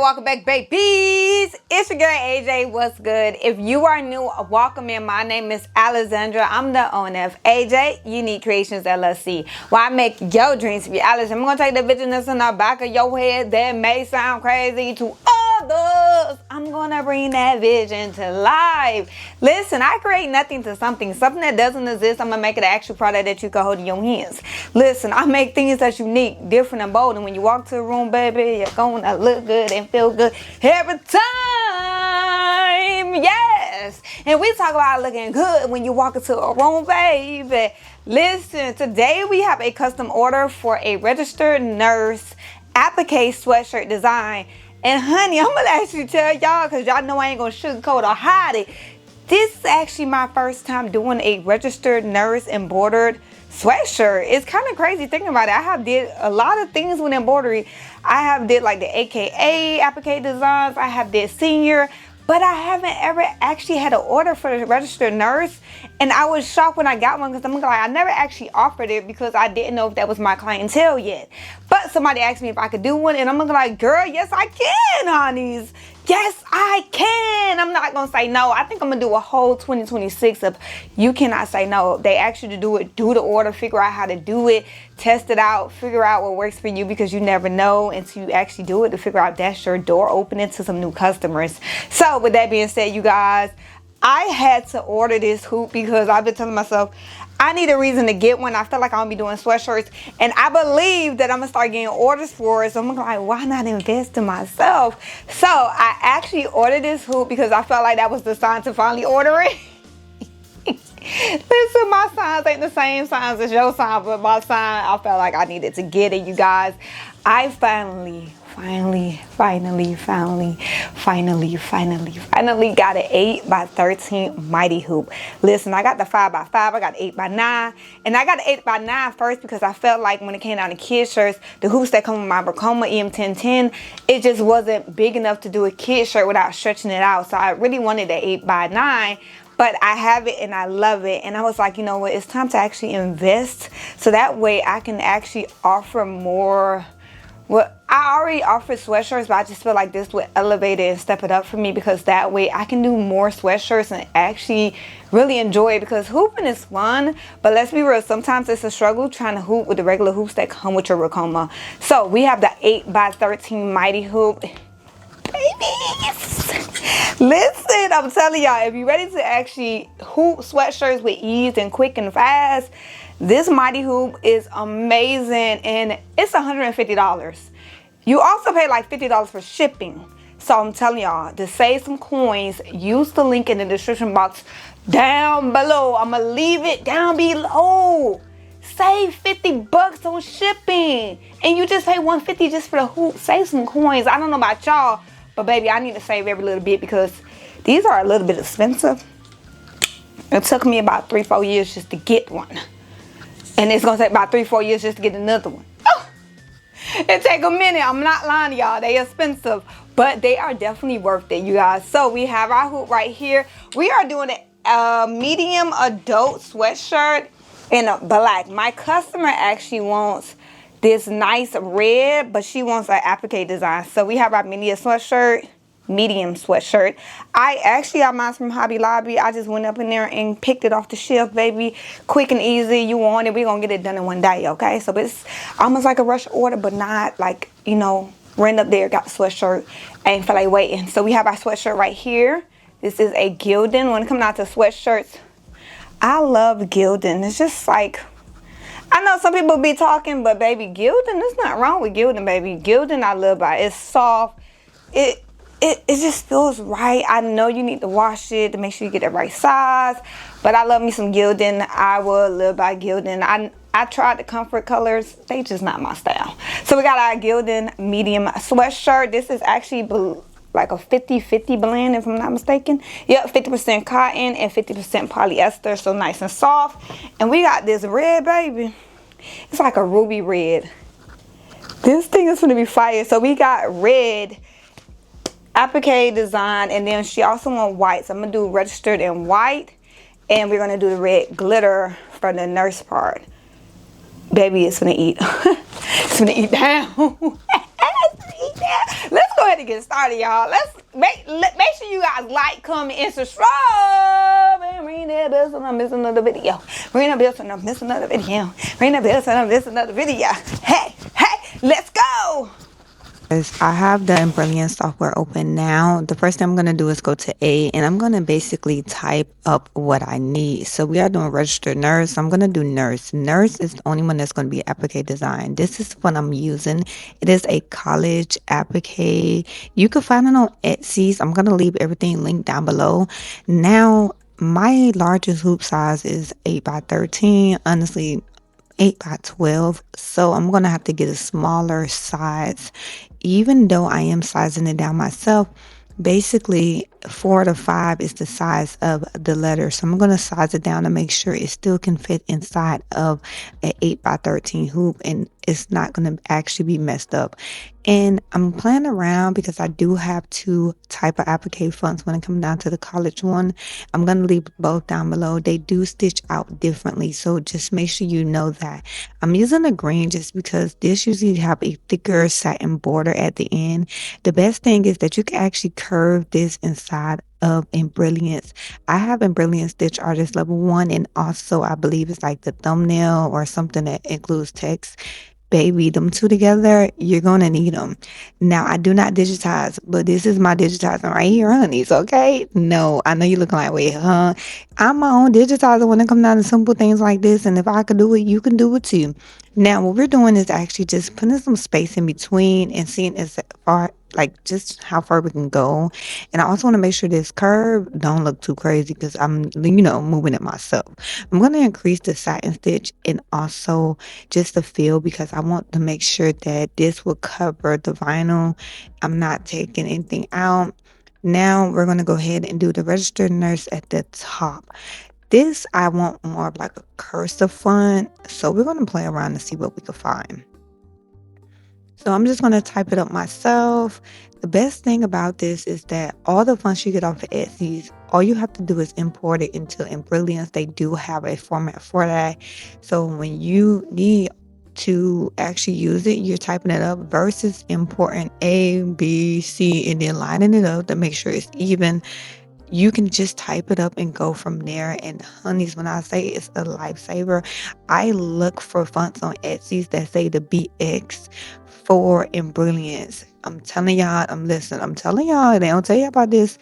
welcome back, babies. It's your girl AJ. What's good? If you are new, welcome in. My name is Alexandra. I'm the owner of AJ Unique Creations LLC, where I make your dreams reality. I'm gonna take the vision that's in the back of your head that may sound crazy to others. I'm gonna bring that vision to life. Listen, I create nothing to something that doesn't exist. I'm gonna make it an actual product that you can hold in your hands. Listen, I make things that's unique, different, and bold. And when you walk to a room, baby, you're gonna look good and feel good every time. Yes. And we talk about looking good when you walk into a room, baby. Listen, today we have a custom order for a Registered Nurse Appliqué Sweatshirt design. And honey, I'm gonna actually tell y'all, because y'all know I ain't gonna sugarcoat or hide it. This is actually my first time doing a Registered Nurse embroidered sweatshirt. It's kind of crazy thinking about it. I have did a lot of things with embroidery. I have did like the AKA applique designs. I have did senior, but I haven't ever actually had an order for the Registered Nurse. And I was shocked when I got one, because I'm like, I never actually offered it because I didn't know if that was my clientele yet. But somebody asked me if I could do one, and I'm like, girl, yes I can, honeys. Yes, I can. I'm not going to say no. I think I'm going to do a whole 2026 of you cannot say no. They ask you to do it, do the order, figure out how to do it, test it out, figure out what works for you, because you never know until you actually do it to figure out that's your door opening to some new customers. So with that being said, you guys, I had to order this hoop because I've been telling myself, I need a reason to get one. I feel like I'm gonna be doing sweatshirts, and I believe that I'm gonna start getting orders for it. So I'm like, why not invest in myself? So I actually ordered this hoop because I felt like that was the sign to finally order it. Listen, my signs ain't the same signs as your sign, but my sign, I felt like I needed to get it, you guys. I finally got an 8x13 mighty hoop. Listen, I got the 5x5, I got 8x9, and I got an 8x9 first because I felt like when it came down to kid shirts, the hoops that come with my Bracoma EM1010, it just wasn't big enough to do a kid shirt without stretching it out. So I really wanted the 8x9. But I have it and I love it. And I was like, you know what, it's time to actually invest, so that way I can actually offer more. Well, I already offer sweatshirts, but I just feel like this would elevate it and step it up for me, because that way I can do more sweatshirts and actually really enjoy it, because hooping is fun. But let's be real, sometimes it's a struggle trying to hoop with the regular hoops that come with your Bracoma. So we have the 8x13 mighty hoop. Babies, listen, I'm telling y'all, if you're ready to actually hoop sweatshirts with ease and quick and fast, this mighty hoop is amazing, and it's $150. You also pay like $50 for shipping. So I'm telling y'all, to save some coins, use the link in the description box down below. I'm gonna leave it down below. Save 50 bucks on shipping, and you just pay $150 just for the hoop. Save some coins. I don't know about y'all, but baby, I need to save every little bit, because these are a little bit expensive. It took me about 3-4 years just to get one. And it's going to take about 3-4 years just to get another one. Oh, it take a minute. I'm not lying to y'all. They expensive, but they are definitely worth it, you guys. So we have our hoop right here. We are doing a medium adult sweatshirt in a black. My customer actually wants this nice red, but she wants an applique design. So we have our medium sweatshirt. I actually got mine from Hobby Lobby. I just went up in there and picked it off the shelf, baby. Quick and easy. You want it, we're gonna get it done in one day, okay? So it's almost like a rush order, but not like, you know, ran up there, got the sweatshirt, ain't feel like waiting. So we have our sweatshirt right here. This is a gilding. When it comes out to sweatshirts, I love gilding. It's just like, I know some people be talking, but baby, gilding, there's nothing wrong with gilding, baby. Gilding, I love it. It's soft. It just feels right. I know you need to wash it to make sure you get the right size, but I love me some gilding. I will live by gilding. I tried the comfort colors. They just not my style. So we got our gilding medium sweatshirt. This is actually like a 50-50 blend, if I'm not mistaken. Yep, 50% cotton and 50% polyester, so nice and soft. And we got this red, baby. It's like a ruby red. This thing is gonna be fire. So we got red applique design, and then she also wants white. So I'm gonna do registered in white, and we're gonna do the red glitter for the nurse part. Baby, it's gonna eat. It's gonna eat down. Let's go ahead and get started, y'all. Let's make sure you guys like, comment, and subscribe, and ring that bell so don't miss another video. Ring that bell so don't miss another video. Ring that bell so don't miss another video. Hey, let's go. I have the Embroidery software open now. The first thing I'm going to do is go to A, and I'm going to basically type up what I need. So we are doing registered nurse. I'm going to do nurse. Nurse is the only one that's going to be applique design. This is what I'm using. It is a college applique. You can find it on Etsy. I'm going to leave everything linked down below. Now, my largest hoop size is 8 by 13. Honestly, 8 by 12, so I'm gonna have to get a smaller size, even though I am sizing it down myself. Basically 4 to 5 is the size of the letter, so I'm gonna size it down to make sure it still can fit inside of an 8 by 13 hoop and it's not gonna actually be messed up. And I'm playing around because I do have 2 type of applique fonts when it comes down to the college one. I'm going to leave both down below. They do stitch out differently, so just make sure you know that. I'm using the green just because this usually have a thicker satin border at the end. The best thing is that you can actually curve this inside of Embrilliance. I have Embrilliance Stitch Artist level 1, and also I believe it's like the thumbnail or something that includes text. Baby, them two together, you're gonna need them. Now, I do not digitize, but this is my digitizing right here, honeys, okay? No, I know you're looking like, wait, huh? I'm my own digitizer when it comes down to simple things like this, and if I could do it, you can do it too. Now, what we're doing is actually just putting some space in between and seeing as far, like just how far we can go. And I also want to make sure this curve don't look too crazy because I'm, moving it myself. I'm going to increase the satin stitch and also just the feel because I want to make sure that this will cover the vinyl. I'm not taking anything out. Now we're going to go ahead and do the registered nurse at the top. This I want more of like a cursive font, so we're going to play around and see what we can find. So I'm just going to type it up myself. The best thing about this is that all the fonts you get off of Etsy, all you have to do is import it into Embrilliance. They do have a format for that. So when you need to actually use it, you're typing it up versus importing A, B, C, and then lining it up to make sure it's even. You can just type it up and go from there. And honeys, when I say it's a lifesaver, I look for fonts on Etsy that say the BX for Embrilliance. I'm telling y'all, I'm telling y'all, they don't tell you about this,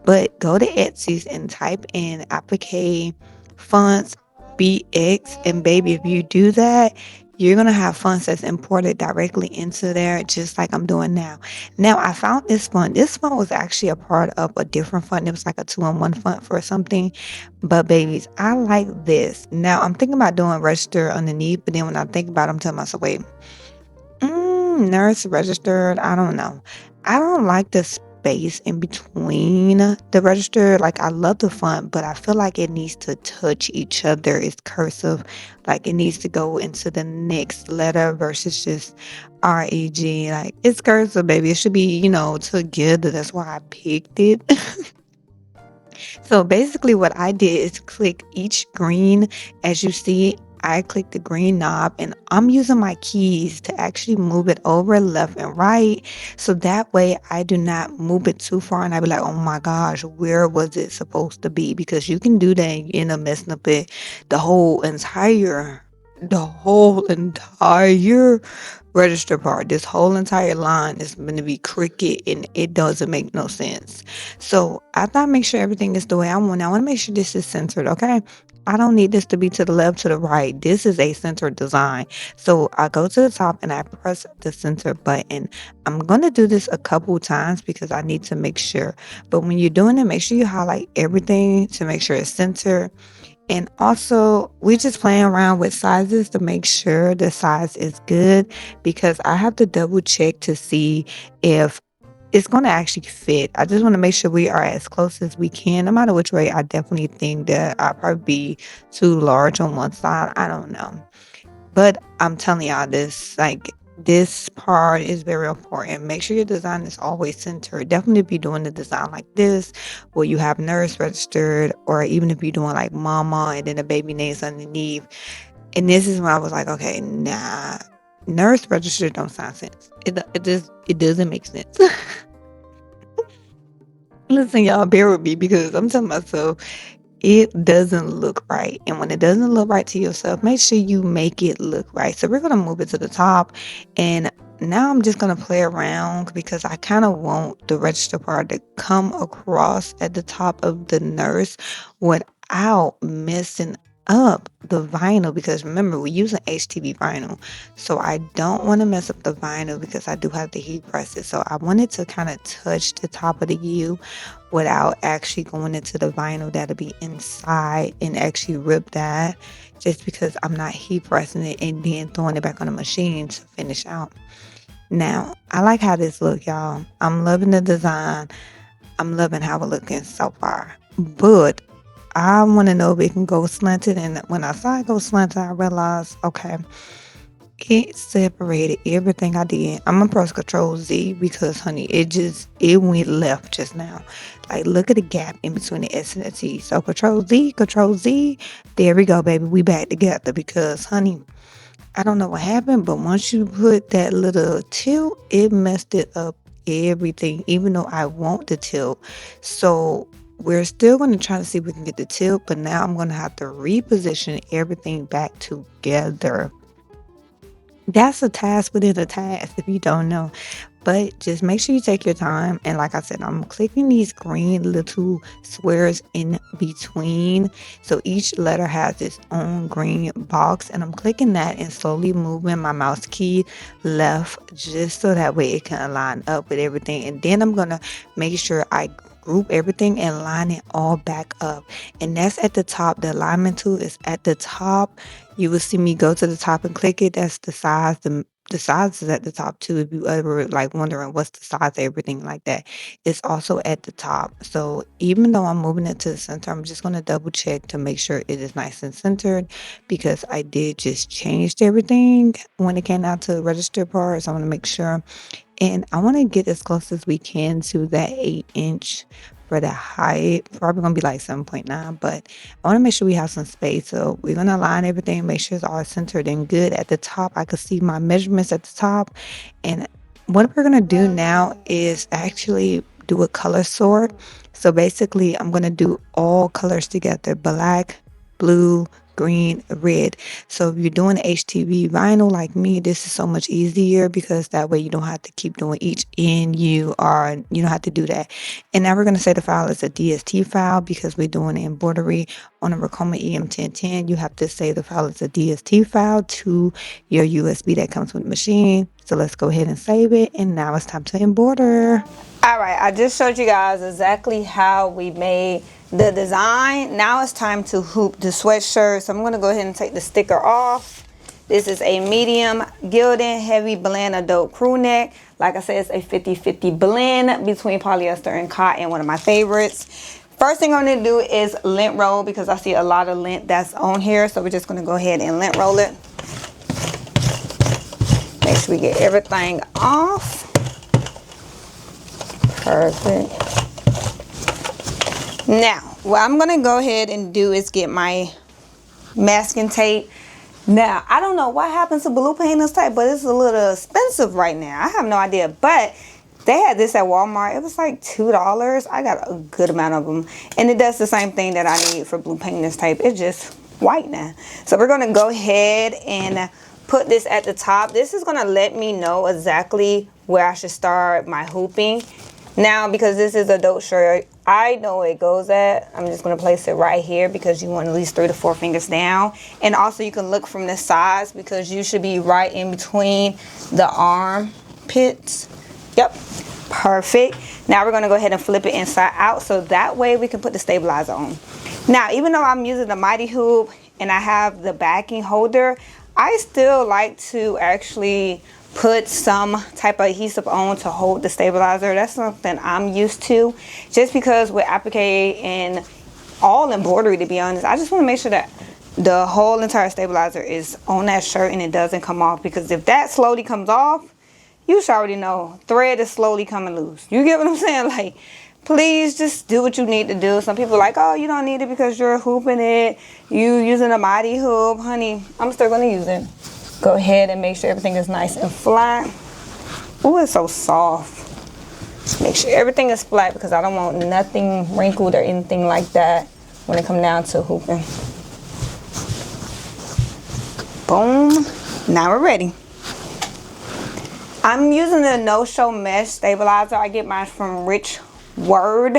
but go to Etsy and type in Appliqué fonts BX, and baby, if you do that, you're going to have fonts that's imported directly into there, just like I'm doing now. Now, I found this font. This font was actually a part of a different font. It was like a 2-in-1 font for something. But babies, I like this. Now, I'm thinking about doing register underneath, but then when I think about it, I'm telling myself, wait, nurse registered, I don't know. I don't like the space in between the register. Like, I love the font, but I feel like it needs to touch each other. It's cursive. Like, it needs to go into the next letter versus just REG. Like, it's cursive, baby. It should be, together. That's why I picked it. So basically what I did is click each green. As you see, I click the green knob and I'm using my keys to actually move it over left and right. So that way I do not move it too far and I be like, oh my gosh, where was it supposed to be? Because you can do that and you end up messing up the whole entire register part. This whole entire line is going to be crooked and it doesn't make no sense. So after I make sure everything is the way I want to make sure this is centered, okay? I don't need this to be to the left, to the right. This is a centered design. So I go to the top and I press the center button. I'm going to do this a couple times because I need to make sure. But when you're doing it, make sure you highlight everything to make sure it's centered. And also, we just playing around with sizes to make sure the size is good because I have to double check to see if it's going to actually fit. I just want to make sure we are as close as we can. No matter which way, I definitely think that I'll probably be too large on one side. I don't know. But I'm telling y'all this, this part is very important. Make sure your design is always centered. Definitely be doing the design like this, where you have nurse registered, or even if you're doing like mama and then the baby names underneath. And this is when I was like, okay, nah, nurse registered don't sound sense. It doesn't make sense. Listen, y'all, bear with me because I'm telling myself it doesn't look right. And when it doesn't look right to yourself, make sure you make it look right. So we're going to move it to the top. And now I'm just going to play around because I kind of want the register part to come across at the top of the nurse without messing up the vinyl, because remember we're using HTV vinyl, so I don't want to mess up the vinyl because I do have to heat press it. So I wanted to kind of touch the top of the U without actually going into the vinyl that'll be inside and actually rip that, just because I'm not heat pressing it and then throwing it back on the machine to finish out. Now, I like how this look, y'all. I'm loving the design. I'm loving how it looking so far. But I want to know if it can go slanted. And when I saw it go slanted, I realized, okay, it separated everything I did. I'm gonna press Control Z because, honey, it went left just now. Like, look at the gap in between the S and the T. So Control Z, Control Z. There we go, baby. We back together because, honey, I don't know what happened, but once you put that little tilt, it messed it up everything. Even though I want the tilt, so we're still going to try to see if we can get the tilt. But now I'm going to have to reposition everything back together. That's a task within a task if you don't know. But just make sure you take your time. And like I said, I'm clicking these green little squares in between. So each letter has its own green box. And I'm clicking that and slowly moving my mouse key left just so that way it can line up with everything. And then I'm going to make sure I group everything and line it all back up. And that's at the top. The alignment tool is at the top. You will see me go to the top and click it. That's the size. The size is at the top too. If you ever like wondering what's the size of everything like that, it's also at the top. So even though I'm moving it to the center, I'm just going to double check to make sure it is nice and centered, because I did just change everything when it came out to the register part. So I want to make sure, and I want to get as close as we can to that 8-inch for the height. Probably going to be like 7.9, but I want to make sure we have some space. So we're going to align everything, make sure it's all centered and good at the top. I could see my measurements at the top. And what we're going to do now is actually do a color sort. So basically, I'm going to do all colors together: black, blue, green, red. So if you're doing HTV vinyl like me, this is so much easier because that way you don't have to keep doing each end. You don't have to do that. And now we're going to say the file is a DST file because we're doing embroidery on a Racoma EM1010. You have to say the file is a DST file to your USB that comes with the machine. So let's go ahead and save it. And now it's time to embroider. All right, I just showed you guys exactly how we made the design. Now it's time to hoop the sweatshirt. So I'm going to go ahead and take the sticker off. This is a medium gilded heavy blend adult crew neck. Like I said, it's a 50-50 blend between polyester and cotton, one of my favorites. First thing I'm going to do is lint roll because I see a lot of lint that's on here. So we're just going to go ahead and lint roll it. Make sure we get everything off. Perfect. Now, what I'm going to go ahead and do is get my masking tape. Now, I don't know what happens to blue painter's tape, but it's a little expensive right now. I have no idea, but they had this at Walmart. It was like $2. I got a good amount of them, and it does the same thing that I need for blue painter's tape. It's just white now. So we're going to go ahead and put this at the top. This is going to let me know exactly where I should start my hooping. Now, because this is adult shirt, I know where it goes at. I'm just going to place it right here because you want at least 3 to 4 fingers down. And also you can look from the sides because you should be right in between the armpits. Yep, perfect. Now we're going to go ahead and flip it inside out so that way we can put the stabilizer on. Now, even though I'm using the Mighty Hoop and I have the backing holder, I still like to actually put some type of adhesive on to hold the stabilizer. That's something I'm used to, just because with applique and all embroidery, to be honest, I just want to make sure that the whole entire stabilizer is on that shirt and it doesn't come off, because if that slowly comes off, you should already know thread is slowly coming loose. You get what I'm saying? Like, please just do what you need to do. Some people are like, oh, you don't need it because you're hooping it, you using a Mighty Hoop. Honey, I'm still going to use it. Go ahead and make sure everything is nice and flat. Oh, it's so soft. Make sure everything is flat because I don't want nothing wrinkled or anything like that when it comes down to hooping. Boom. Now we're ready. I'm using the no-show mesh stabilizer. I get mine from Registered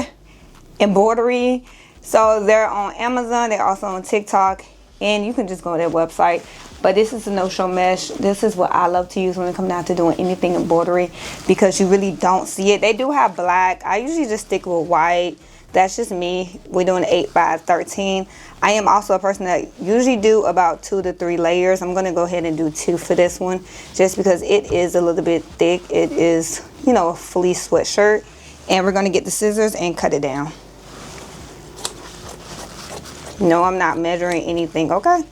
Embroidery. So they're on Amazon. They're also on TikTok. And you can just go to their website. But this is a no-show mesh. This is what I love to use when it comes down to doing anything embroidery, because you really don't see it. They do have black. I usually just stick with white. That's just me. We're doing 8 by 13. I am also a person that usually do about 2 to 3 layers. I'm going to go ahead and do 2 for this one, just because it is a little bit thick. It is, you know, a fleece sweatshirt. And we're going to get the scissors and cut it down. No, I'm not measuring anything, okay?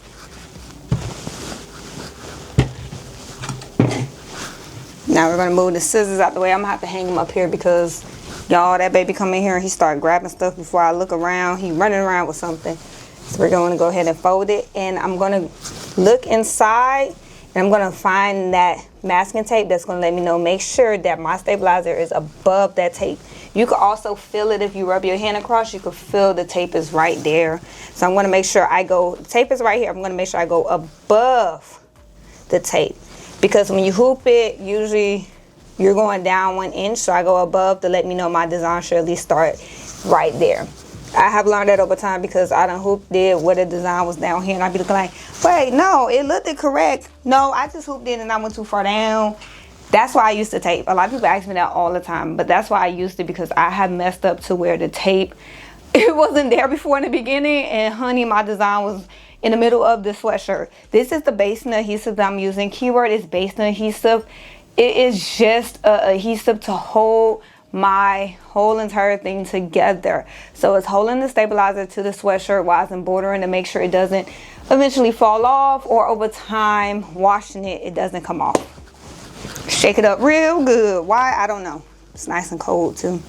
Now we're going to move the scissors out the way. I'm going to have to hang them up here because, y'all, that baby come in here and he start grabbing stuff before I look around. He running around with something. So we're going to go ahead and fold it. And I'm going to look inside and I'm going to find that masking tape that's going to let me know. Make sure that my stabilizer is above that tape. You can also feel it if you rub your hand across. You can feel the tape is right there. So I'm going to make sure the tape is right here. I'm going to make sure I go above the tape. Because when you hoop it, usually you're going down 1 inch. So I go above to let me know my design should at least start right there. I have learned that over time because I done hooped it where the design was down here. And I'd be looking like, wait, no, it looked correct. No, I just hooped it and I went too far down. That's why I used to tape. A lot of people ask me that all the time. But that's why I used it, because I had messed up to where the tape, it wasn't there before in the beginning. And honey, my design was in the middle of the sweatshirt. This is the basting adhesive that I'm using. Keyword is basting adhesive. It is just a adhesive to hold my whole entire thing together. So it's holding the stabilizer to the sweatshirt while it's embroidering to make sure it doesn't eventually fall off, or over time washing it doesn't come off. Shake it up real good. Why? I don't know. It's nice and cold too.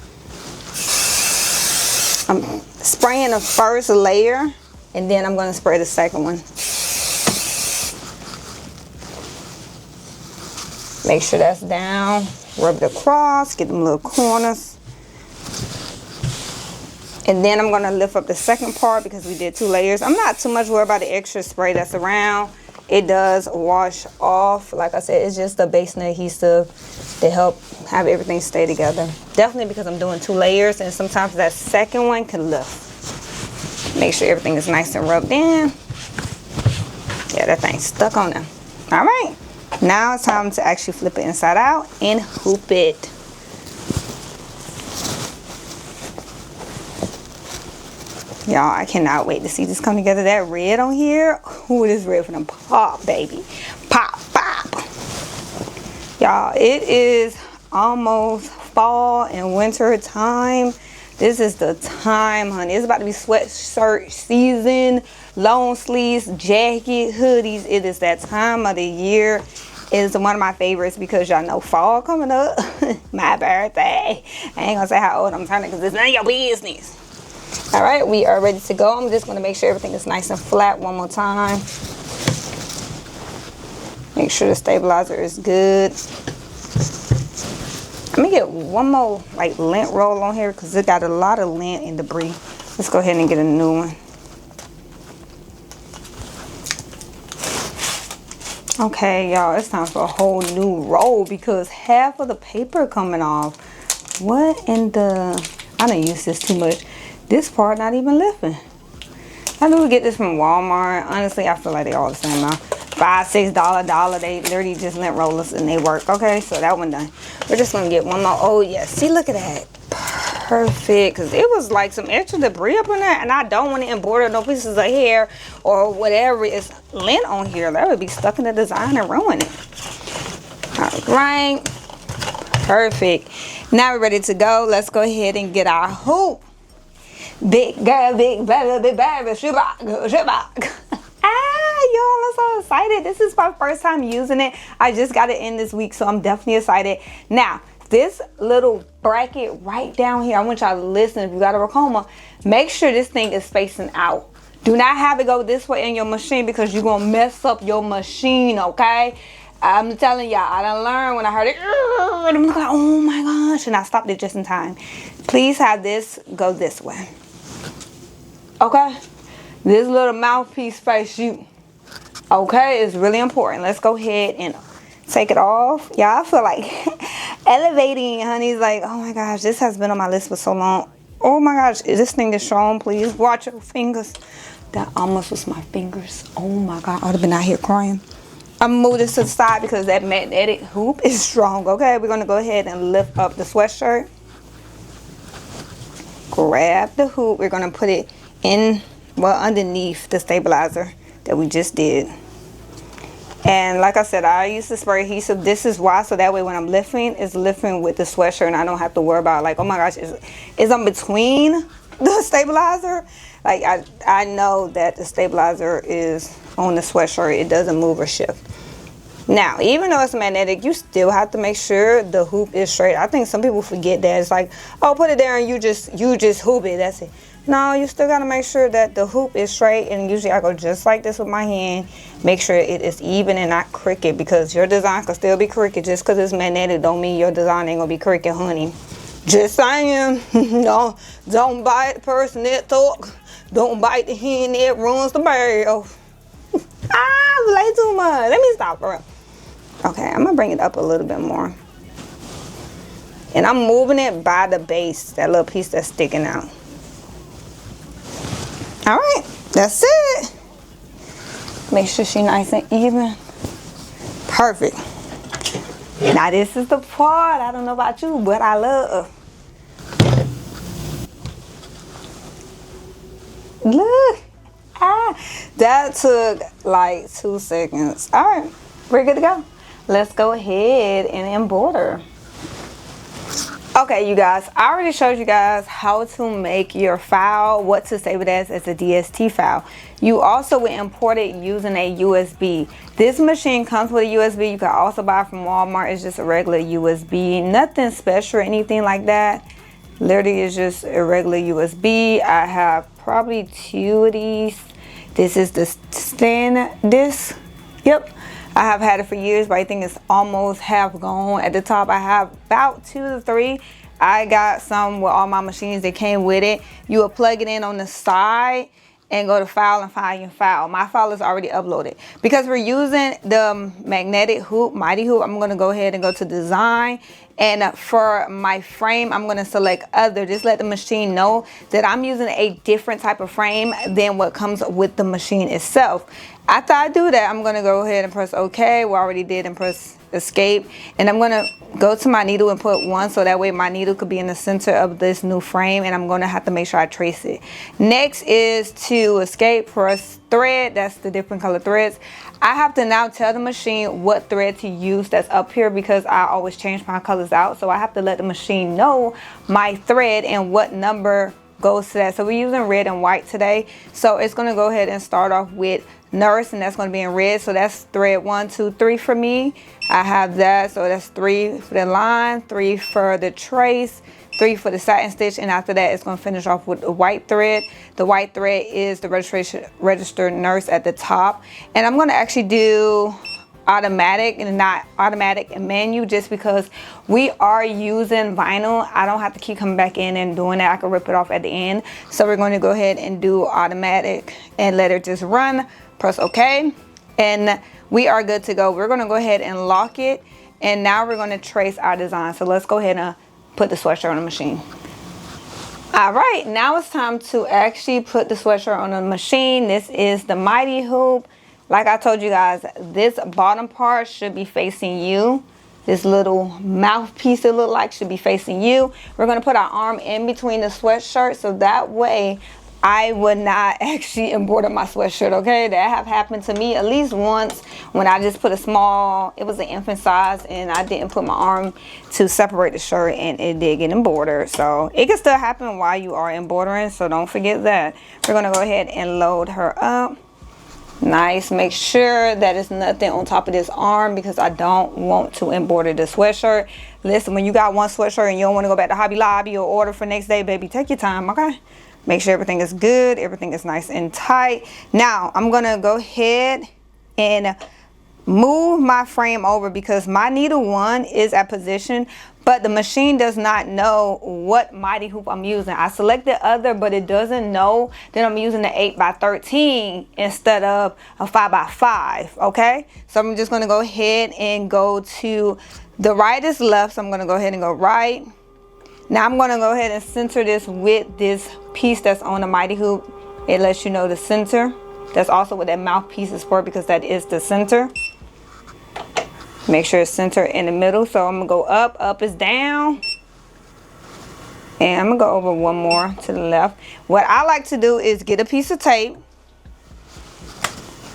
I'm spraying the first layer and then I'm going to spray the second one. Make sure that's down. Rub it across. Get them little corners. And then I'm going to lift up the second part because we did 2 layers. I'm not too much worried about the extra spray that's around. It does wash off. Like I said, it's just a basting adhesive to help have everything stay together. Definitely because I'm doing 2 layers and sometimes that second one can lift. Make sure everything is nice and rubbed in. Yeah, that thing's stuck on there. All right. Now it's time to actually flip it inside out and hoop it. Y'all, I cannot wait to see this come together. That red on here. Ooh, this red for them pop, baby. Pop, pop. Y'all, it is almost fall and winter time. This is the time, honey. It's about to be sweatshirt season. Long sleeves, jacket, hoodies. It is that time of the year. It is one of my favorites because y'all know fall coming up. My birthday. I ain't gonna say how old I'm turning because it's none of your business. All right, we are ready to go. I'm just gonna make sure everything is nice and flat one more time. Make sure the stabilizer is good. Let me get one more like lint roll on here because it got a lot of lint and debris. Let's go ahead and get a new one. Okay, y'all, it's time for a whole new roll because half of the paper coming off. What in the... I done use this too much. This part not even lifting. I knew we get this from Walmart. Honestly, I feel like they all the same now. $5, $6, dollar. They literally just lint rollers and they work. Okay, so that one done. We're just gonna get one more. Oh yeah, see, look at that. Perfect, because it was like some extra debris up in there, and I don't want to embroider no pieces of hair or whatever is lint on here. That would be stuck in the design and ruin it. All right, perfect. Now we're ready to go. Let's go ahead and get our hoop. Big girl, big baby, big baby, shibak, shibak. Y'all, I'm so excited. This is my first time using it. I just got it in this week, so I'm definitely excited. Now, this little bracket right down here, I want y'all to listen. If you got a glaucoma, make sure this thing is facing out. Do not have it go this way in your machine because you're going to mess up your machine, okay? I'm telling y'all, I done learned when I heard it. And I'm like, oh my gosh. And I stopped it just in time. Please have this go this way. Okay? This little mouthpiece face you. Okay? It's really important. Let's go ahead and take it off. Y'all, I feel like elevating, honey. Like, oh my gosh, this has been on my list for so long. Oh my gosh, this thing is strong. Please watch your fingers. That almost was my fingers. Oh my God, I would have been out here crying. I'm gonna move this to the side because that magnetic hoop is strong. Okay, we're gonna go ahead and lift up the sweatshirt. Grab the hoop. We're gonna put it in, well, underneath the stabilizer that we just did. And like I said, I use the spray adhesive. This is why, so that way when I'm lifting, it's lifting with the sweatshirt and I don't have to worry about like, oh my gosh, it's on between the stabilizer. Like I know that the stabilizer is on the sweatshirt. It doesn't move or shift. Now, even though it's magnetic, you still have to make sure the hoop is straight. I think some people forget that. It's like, oh, put it there and you just hoop it. That's it. No, you still got to make sure that the hoop is straight. And usually I go just like this with my hand. Make sure it is even and not crooked, because your design can still be crooked. Just because it's magnetic don't mean your design ain't going to be crooked, honey. Just saying. No, don't bite the person that talk. Don't bite the hen that ruins the barrel. Play too much. Let me stop for real. Okay, I'm going to bring it up a little bit more. And I'm moving it by the base, that little piece that's sticking out. All right, that's it. Make sure she's nice and even. Perfect. Now this is the part, I don't know about you, but I love. Look. That took like 2 seconds. All right, we're good to go. Let's go ahead and embroider. Okay, you guys, I already showed you guys how to make your file, what to save it as a DST file. You also will import it using a USB. This machine comes with a USB. You can also buy it from Walmart. It's just a regular USB, nothing special or anything like that. Literally, it's just a regular USB. I have probably 2 of these. This is the stand disc. Yep. I have had it for years, but I think it's almost half gone. At the top, I have about 2 to 3. I got some with all my machines that came with it. You will plug it in on the side and go to file and find your file. My file is already uploaded. Because we're using the magnetic hoop, mighty hoop, I'm going to go ahead and go to design. And for my frame, I'm going to select other. Just let the machine know that I'm using a different type of frame than what comes with the machine itself. After I do that, I'm going to go ahead and press OK. We already did, and press escape. And I'm going to go to my needle and put 1, so that way my needle could be in the center of this new frame. And I'm going to have to make sure I trace it. Next is to escape, press thread. That's the different color threads. I have to now tell the machine what thread to use that's up here, because I always change my colors out. So I have to let the machine know my thread and what number goes to that. So we're using red and white today. So it's going to go ahead and start off with nurse, and that's going to be in red. So that's thread 1, 2, 3 for me. I have that. So that's 3 for the line, 3 for the trace, 3 for the satin stitch, and after that it's going to finish off with the white thread. The white thread is the registered nurse at the top. And I'm going to actually do automatic and not automatic and manual, just because we are using vinyl. I don't have to keep coming back in and doing that. I can rip it off at the end. So we're going to go ahead and do automatic and let it just run. Press OK, and we are good to go. We're going to go ahead and lock it, and now we're going to trace our design. So let's go ahead and put the sweatshirt on the machine. All right, now it's time to actually put the sweatshirt on the machine. This is the mighty hoop. Like I told you guys, this bottom part should be facing you. This little mouthpiece, it look like, should be facing you. We're going to put our arm in between the sweatshirt, so that way I would not actually embroider my sweatshirt, okay? That have happened to me at least once when I just put a small, it was an infant size, and I didn't put my arm to separate the shirt, and it did get embroidered. So it can still happen while you are embroidering, so don't forget that. We're going to go ahead and load her up. Nice. Make sure that it's nothing on top of this arm, because I don't want to embroider the sweatshirt. Listen, when you got one sweatshirt and you don't want to go back to Hobby Lobby or order for next day, baby, take your time, okay? Make sure everything is good. Everything is nice and tight. Now, I'm going to go ahead and move my frame over because my needle 1 is at position, but the machine does not know what mighty hoop I'm using. I selected other, but it doesn't know that I'm using the 8x13 instead of a 5x5, okay? So I'm just gonna go ahead and go to the right is left, so I'm gonna go ahead and go right. Now I'm gonna go ahead and center this with this piece that's on the mighty hoop. It lets you know the center. That's also what that mouthpiece is for, because that is the center. Make sure it's centered in the middle. So I'm gonna go up, up is down. And I'm gonna go over one more to the left. What I like to do is get a piece of tape.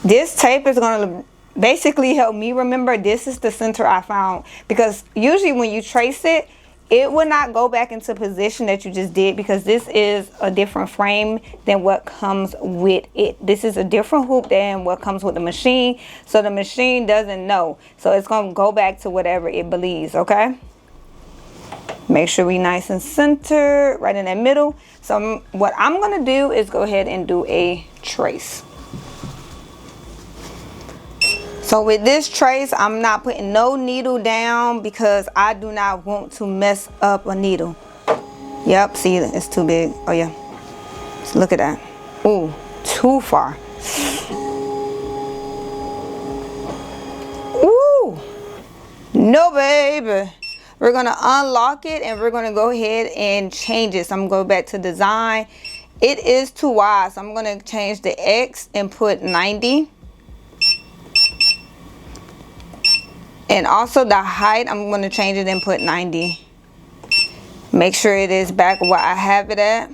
This tape is gonna basically help me remember this is the center I found, because usually when you trace it, it will not go back into position that you just did, because this is a different frame than what comes with it. This is a different hoop than what comes with the machine, so the machine doesn't know. So it's going to go back to whatever it believes, okay? Make sure we nice and centered right in the middle. So what I'm going to do is go ahead and do a trace. So with this trace, I'm not putting no needle down because I do not want to mess up a needle. Yep, see, it's too big. Oh yeah, so look at that. Ooh, too far. Ooh, no baby. We're gonna unlock it and we're gonna go ahead and change it. So I'm gonna go back to design. It is too wide, so I'm gonna change the X and put 90. And also the height, I'm going to change it and put 90. Make sure it is back where I have it at.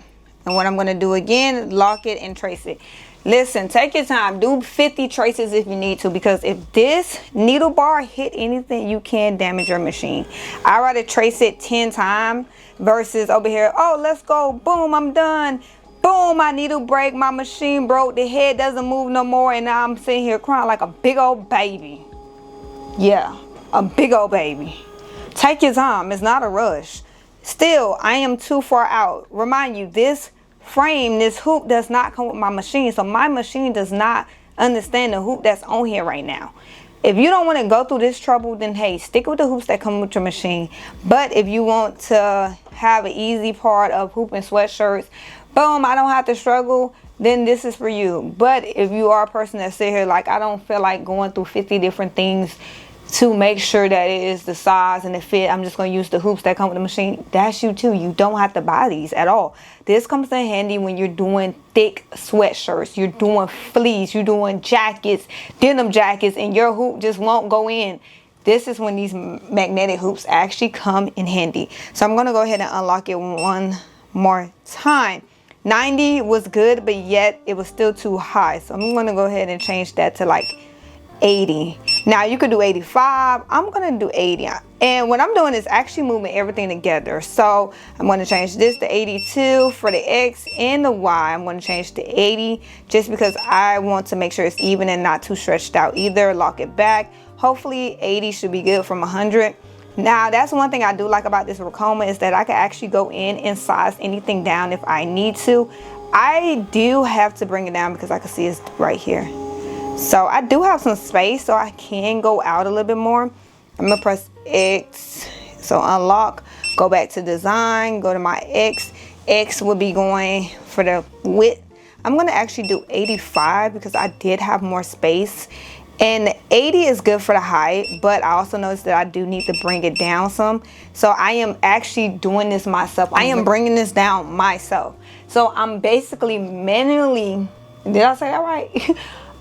And what I'm going to do again, lock it and trace it. Listen, take your time. Do 50 traces if you need to, because if this needle bar hit anything, you can damage your machine. I'd rather trace it 10 times versus over here, oh, let's go, boom, I'm done. Boom, my needle break, my machine broke, the head doesn't move no more, and now I'm sitting here crying like a big old baby. Yeah, a big old baby. Take your time. It's not a rush. Still, I am too far out. Remind you, this frame, this hoop does not come with my machine. So my machine does not understand the hoop that's on here right now. If you don't want to go through this trouble, then hey, stick with the hoops that come with your machine. But if you want to have an easy part of hooping sweatshirts, boom, I don't have to struggle, then this is for you. But if you are a person that sit here like, I don't feel like going through 50 different things to make sure that it is the size and the fit, I'm just going to use the hoops that come with the machine, that's you too. You don't have to buy these at all. This comes in handy when you're doing thick sweatshirts, you're doing fleece, you're doing jackets, denim jackets, and your hoop just won't go in. This is when these magnetic hoops actually come in handy. So I'm going to go ahead and unlock it one more time. 90 was good, but yet it was still too high. So I'm going to go ahead and change that to like 80. Now you could do 85. I'm going to do 80. And what I'm doing is actually moving everything together. So I'm going to change this to 82 for the X and the Y. I'm going to change to 80 just because I want to make sure it's even and not too stretched out either. Lock it back. Hopefully 80 should be good from 100. Now that's one thing I do like about this Ricoma is that I can actually go in and size anything down if I need to. I do have to bring it down because I can see it's right here. So I do have some space, so I can go out a little bit more. I'm gonna press X, so unlock, go back to design, go to my X. X will be going for the width. I'm gonna actually do 85 because I did have more space. And 80 is good for the height, but I also noticed that I do need to bring it down some. So I am actually doing this myself. I am bringing this down myself. So I'm basically manually, did I say that right?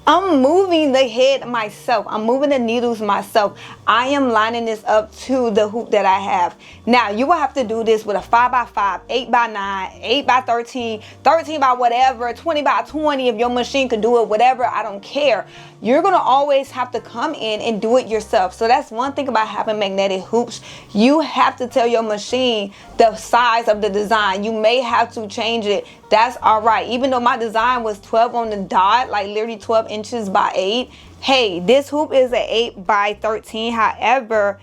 I'm moving the head myself. I'm moving the needles myself. I am lining this up to the hoop that I have. Now, you will have to do this with a 5x5, 8x9, 8x13, 13 by whatever, 20 by 20. If your machine could do it, whatever, I don't care. You're going to always have to come in and do it yourself. So that's one thing about having magnetic hoops. You have to tell your machine the size of the design. You may have to change it. That's all right. Even though my design was 12 on the dot, like literally 12 inches by 8. Hey, this hoop is an 8 by 13. However,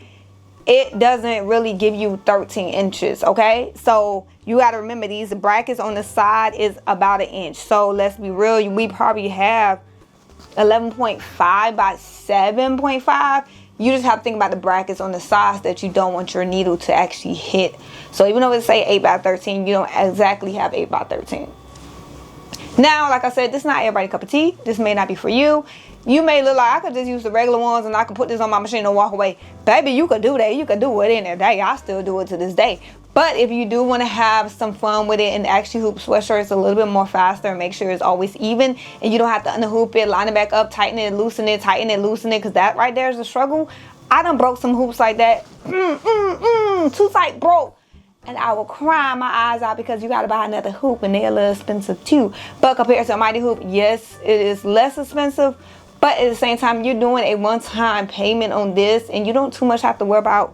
it doesn't really give you 13 inches, okay? So you got to remember these brackets on the side is about 1 inch. So let's be real, we probably have 11.5 by 7.5. You just have to think about the brackets on the sides that you don't want your needle to actually hit. So even though it say 8 by 13, you don't exactly have 8 by 13. Now, like I said, this is not everybody's cup of tea. This may not be for you. You may look like I could just use the regular ones and I could put this on my machine and walk away. Baby, you could do that. You could do it in there. I still do it to this day. But if you do want to have some fun with it and actually hoop sweatshirts a little bit more faster and make sure it's always even and you don't have to underhoop it, line it back up, tighten it, loosen it, tighten it, loosen it, because that right there is a struggle. I done broke some hoops like that. Too tight, broke. And I will cry my eyes out because you got to buy another hoop and they're a little expensive too. But compared to a Mighty hoop, yes, it is less expensive. But at the same time, you're doing a one-time payment on this and you don't too much have to worry about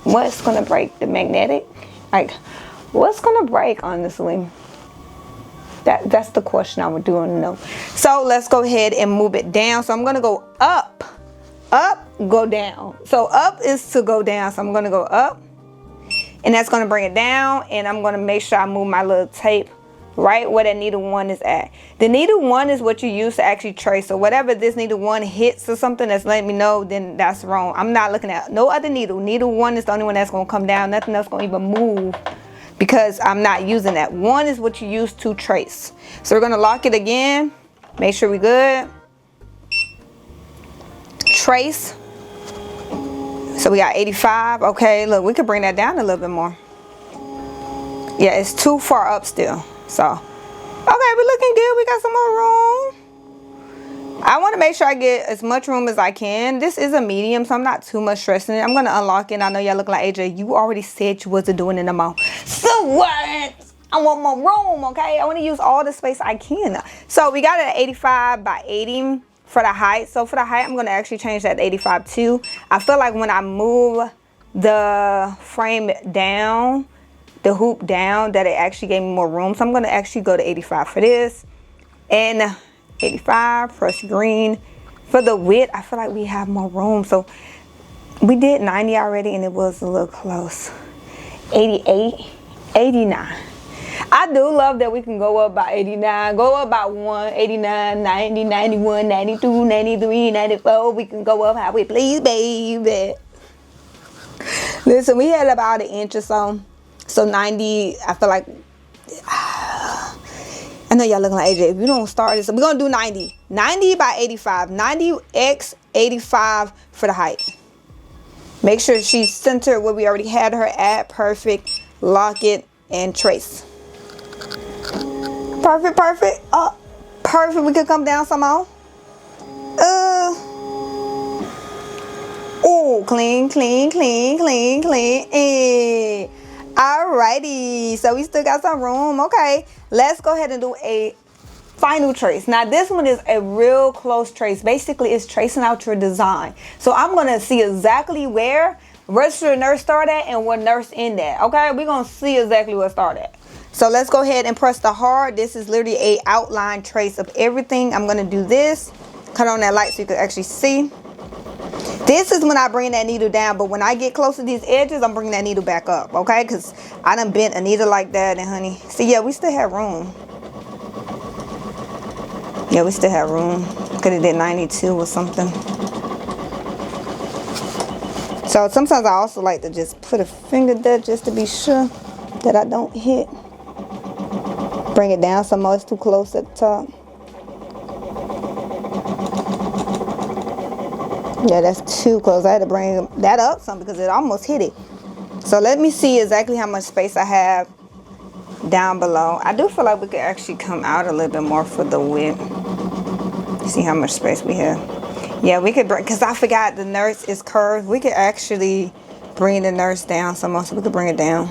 what's going to break the magnetic. Like, what's going to break, honestly? That's the question I would do want to know. So let's go ahead and move it down. So I'm going to go up, go down. So up is to go down. So I'm going to go up. And that's going to bring it down. And I'm going to make sure I move my little tape right where that needle 1 is at. The needle 1 is what you use to actually trace. So whatever this needle 1 hits or something that's letting me know, then that's wrong. I'm not looking at no other needle. Needle 1 is the only one that's going to come down. Nothing else going to even move because I'm not using that. 1 is what you use to trace. So we're going to lock it again. Make sure we're good. Trace. So we got 85. Okay, look, we could bring that down a little bit more. Yeah, it's too far up still. So, okay, we're looking good. We got some more room. I want to make sure I get as much room as I can. This is a medium, so I'm not too much stressing it. I'm going to unlock it. I know y'all look like, AJ, you already said you wasn't doing it no more. So what? I want more room, okay? I want to use all the space I can. So we got it at 85 by 80. For the height, so for the height, I'm going to actually change that to 85 too. I feel like when I move the frame down, the hoop down, that it actually gave me more room. So I'm going to actually go to 85 for this. And 85, press green. For the width, I feel like we have more room. So we did 90 already and it was a little close. 88, 89. I do love that we can go up by 89, go up by 1, 89, 90, 91, 92, 93, 94. We can go up how we please, baby. Listen, we had about 1 inch or so. So 90, I feel like, I know y'all looking like, AJ, if you don't start this, we're going to do 90. 90 by 85. 90x 85 for the height. Make sure she's centered where we already had her at. Perfect. Lock it and trace. Perfect, perfect. Perfect. We could come down some more. Oh, clean, clean, clean, clean, clean. Hey. Alrighty. So we still got some room. Okay. Let's go ahead and do a final trace. Now this one is a real close trace. Basically, it's tracing out your design. So I'm going to see exactly where registered nurse started at and what nurse end at. Okay. We're going to see exactly where it started at. So let's go ahead and press the hard. This is literally a outline trace of everything. I'm going to do this. Cut on that light so you can actually see. This is when I bring that needle down. But when I get close to these edges, I'm bringing that needle back up. Okay? Because I done bent a needle like that. And honey. See, yeah, we still have room. Yeah, we still have room. Could have did 92 or something. So sometimes I also like to just put a finger there just to be sure that I don't hit. Bring it down some more. It's too close at the top. Yeah, that's too close. I had to bring that up some because it almost hit it. So let me see exactly how much space I have down below. I do feel like we could actually come out a little bit more for the width. See how much space we have. Yeah, we could bring, because I forgot the nurse is curved. We could actually bring the nurse down some more, so we could bring it down.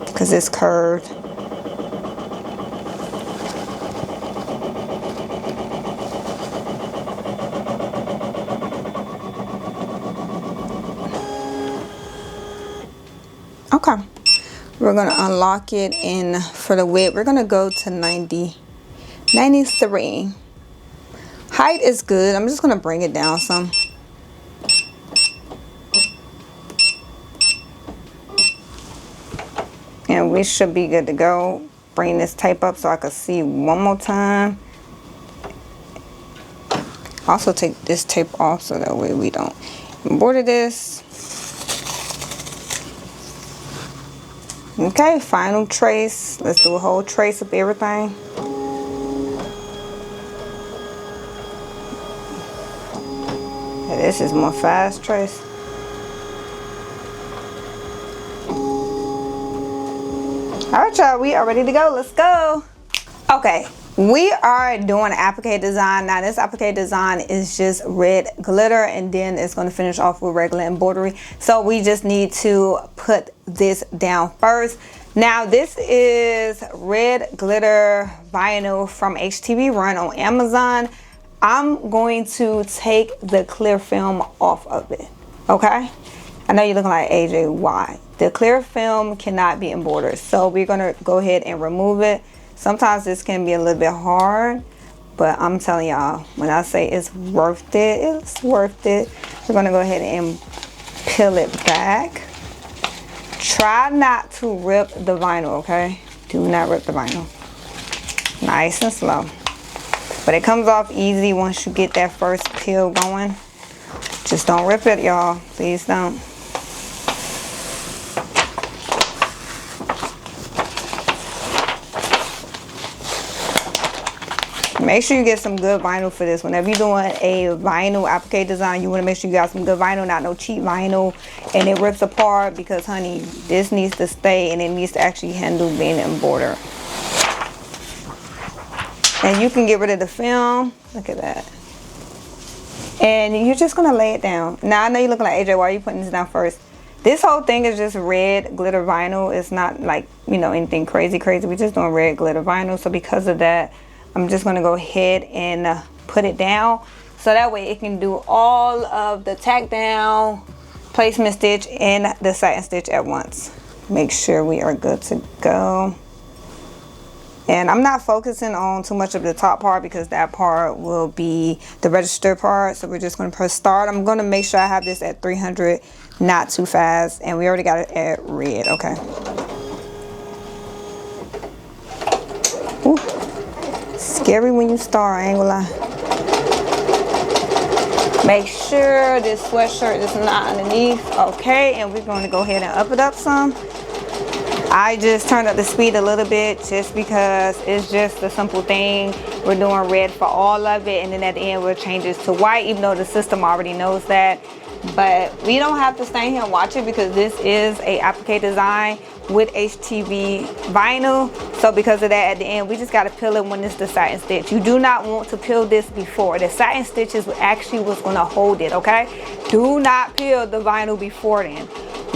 Because it's curved. Okay. We're going to unlock it, and for the width, we're going to go to 90. 93. Height is good. I'm just going to bring it down some. And we should be good to go. bring this tape up so I can see one more time. Also take this tape off so that way we don't embroider this. Okay, final trace. Let's do a whole trace of everything. And this is more fast trace. Alright y'all, we are ready to go. Let's go. Okay, we are doing an applique design. Now this applique design is just red glitter, and then it's going to finish off with regular embroidery. So we just need to put this down first. Now this is red glitter vinyl from HTV Run on Amazon. I'm going to take the clear film off of it. Okay, I know you're looking like, AJ, why? The clear film cannot be embroidered, so we're going to go ahead and remove it. Sometimes this can be a little bit hard, but I'm telling y'all, when I say it's worth it, it's worth it. We're going to go ahead and peel it back. Try not to rip the vinyl, okay? Do not rip the vinyl. Nice and slow. But it comes off easy once you get that first peel going. Just don't rip it, y'all. Please don't. Make sure you get some good vinyl for this. Whenever you're doing a vinyl applique design, you want to make sure you got some good vinyl, not no cheap vinyl, and it rips apart, because honey, this needs to stay and it needs to actually handle being embroidered. And you can get rid of the film. Look at that. And you're just going to lay it down. Now I know you're looking like, AJ, why are you putting this down first? This whole thing is just red glitter vinyl. It's not like, you know, anything crazy. We're just doing red glitter vinyl. So because of that, I'm just going to go ahead and put it down, so that way it can do all of the tack down, placement stitch, and the satin stitch at once. Make sure we are good to go. And I'm not focusing on too much of the top part, because that part will be the registered part. So we're just going to press start. I'm going to make sure I have this at 300, not too fast. And we already got it at red. Okay. Ooh. Scary when you start, I ain't gonna lie. Make sure this sweatshirt is not underneath. Okay, and we're going to go ahead and up it up some. I just turned up the speed a little bit just because it's just a simple thing. We're doing red for all of it, and then at the end we'll change it to white, even though the system already knows that. But we don't have to stand here and watch it, because this is a applique design with HTV vinyl. So because of that, at the end we just got to peel it when it's the satin stitch. You do not want to peel this before. The satin stitch is actually what's going to hold it. Okay, do not peel the vinyl before then.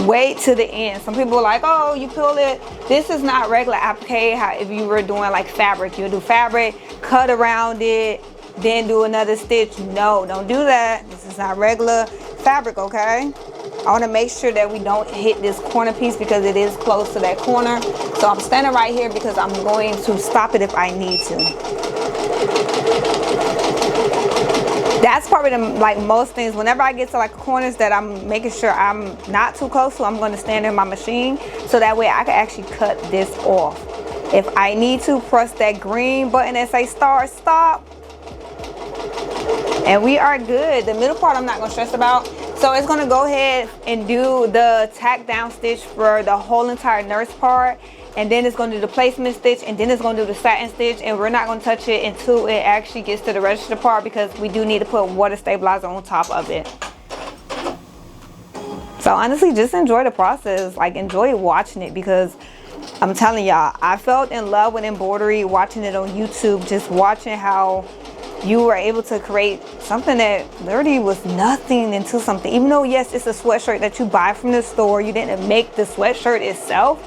Wait to the end. Some people are like, oh, you peel it. This is not regular applique. How if you were doing like fabric, you'll do fabric, cut around it, then do another stitch. No, don't do that. This is not regular fabric. Okay, I want to make sure that we don't hit this corner piece, because it is close to that corner. So I'm standing right here because I'm going to stop it if I need to. That's probably like most things. Whenever I get to like corners that I'm making sure I'm not too close to, I'm going to stand in my machine, so that way I can actually cut this off. If I need to, press that green button that says start, stop. And we are good. The middle part I'm not going to stress about. So it's going to go ahead and do the tack down stitch for the whole entire nurse part. And then it's going to do the placement stitch. And then it's going to do the satin stitch. And we're not going to touch it until it actually gets to the register part, because we do need to put water stabilizer on top of it. So honestly, just enjoy the process. Like, enjoy watching it, because I'm telling y'all, I felt in love with embroidery watching it on YouTube. Just watching how you were able to create something that literally was nothing into something. Even though, yes, it's a sweatshirt that you buy from the store, you didn't make the sweatshirt itself.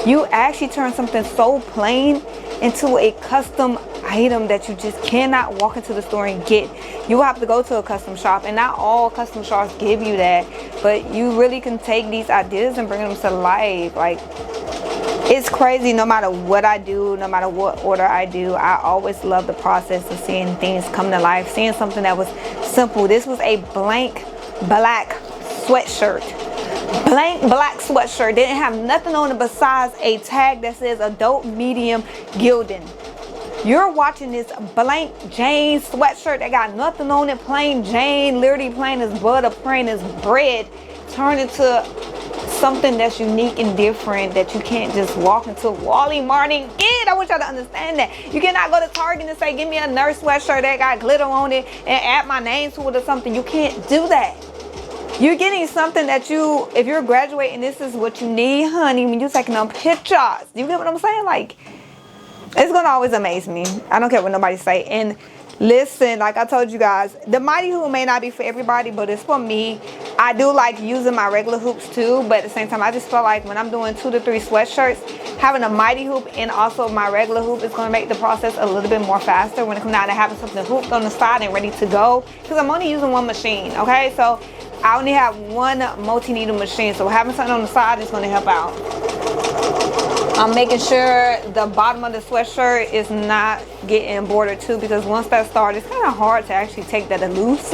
You actually turned something so plain into a custom item that you just cannot walk into the store and get. You have to go to a custom shop, and not all custom shops give you that, but you really can take these ideas and bring them to life. Like, it's crazy. No matter what I do, no matter what order I do, I always love the process of seeing things come to life, seeing something that was simple. This was a blank black sweatshirt blank black sweatshirt. Didn't have nothing on it besides a tag that says adult medium gilding. You're watching this blank Jane sweatshirt that got nothing on it, plain Jane, literally plain as butter, plain as bread, turn into something that's unique and different that you can't just walk into Walmart and get. I want y'all to understand that. You cannot go to Target and say, give me a nurse sweatshirt that got glitter on it and add my name to it or something. You can't do that. You're getting something that you, if you're graduating, this is what you need, honey, when you're taking them pictures. You get what I'm saying? Like, it's gonna always amaze me. I don't care what nobody say. And listen, like I told you guys, the mighty hoop may not be for everybody, but it's for me. I do like using my regular hoops too, but at the same time, I just feel like when I'm doing 2 to 3 sweatshirts, having a mighty hoop and also my regular hoop is gonna make the process a little bit more faster when it comes down to having something hooped on the side and ready to go. Because I'm only using one machine, okay? So I only have one multi-needle machine, so having something on the side is gonna help out. I'm making sure the bottom of the sweatshirt is not getting embroidered too, because once that starts, it's kind of hard to actually take that loose.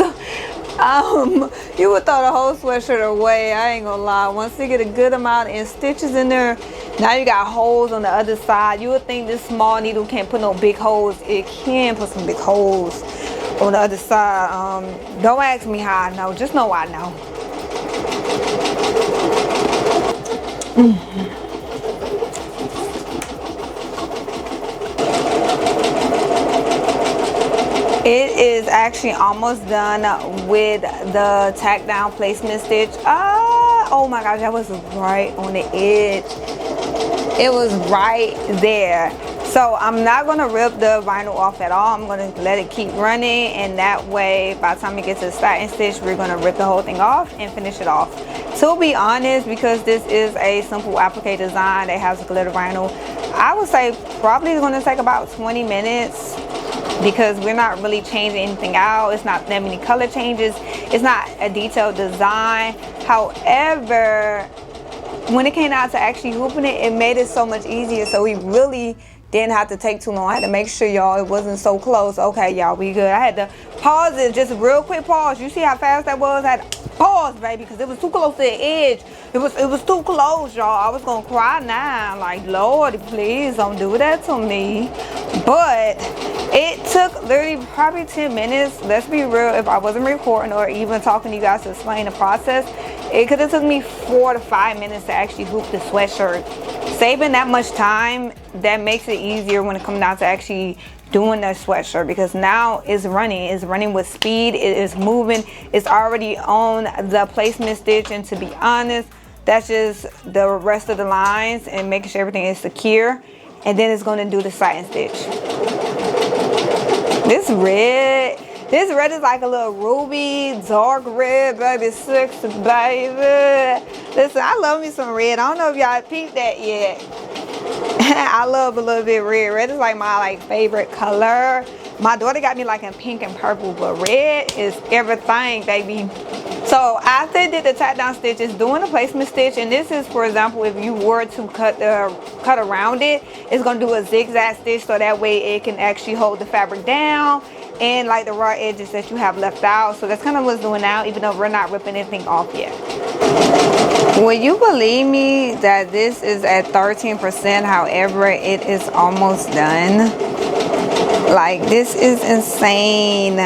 You would throw the whole sweatshirt away, I ain't gonna lie. Once you get a good amount of stitches in there, now you got holes on the other side. You would think this small needle can't put no big holes. It can put some big holes on the other side. Don't ask me how I know, just know I know. It is actually almost done with the tack down placement stitch. Oh my gosh, that was right on the edge. It was right there. So I'm not gonna rip the vinyl off at all. I'm gonna let it keep running, and that way by the time it gets to the satin stitch, we're gonna rip the whole thing off and finish it off. To be honest, because this is a simple applique design that has glitter vinyl, I would say probably it's gonna take about 20 minutes. Because we're not really changing anything out. It's not that many color changes. It's not a detailed design. However, when it came out to actually hooping it, it made it so much easier. So we really didn't have to take too long. I had to make sure, y'all, it wasn't so close. Okay, y'all, we good. I had to pause it, just a real quick pause. You see how fast that was? I had to pause, baby, because it was too close to the edge. It was too close, y'all. I was gonna cry now. Like, Lord, please don't do that to me. But it took literally probably 10 minutes. Let's be real, if I wasn't recording or even talking to you guys to explain the process, it could have took me 4 to 5 minutes to actually hoop the sweatshirt. Saving that much time, that makes it easier when it comes down to actually doing that sweatshirt, because now it's running with speed, it is moving, it's already on the placement stitch, and to be honest, that's just the rest of the lines and making sure everything is secure, and then it's going to do the satin stitch. This red is like a little ruby, dark red, baby, sexy, baby. Listen, I love me some red. I don't know if y'all peeped that yet. I love a little bit red. Red is like my favorite color. My daughter got me like in pink and purple, but red is everything, baby. So after I did the tack down stitches, doing the placement stitch, and this is, for example, if you were to cut around it, it's gonna do a zigzag stitch, so that way it can actually hold the fabric down and like the raw edges that you have left out. So that's kind of what's doing now, even though we're not ripping anything off yet. Will you believe me that this is at 13%? However, it is almost done. Like, this is insane.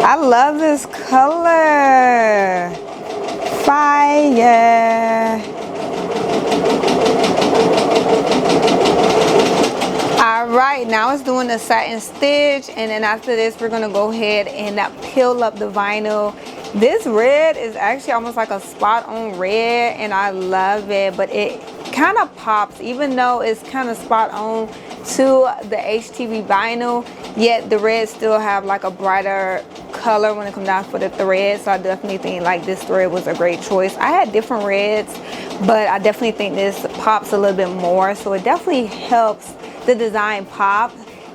I love this color. Fire. Alright, now it's doing the satin stitch, and then after this we're gonna go ahead and peel up the vinyl. This red is actually almost like a spot on red, and I love it, but it kind of pops even though it's kind of spot on to the HTV vinyl, yet the red still have like a brighter color when it comes down for the thread. So I definitely think like this thread was a great choice. I had different reds, but I definitely think this pops a little bit more, so it definitely helps the design pop,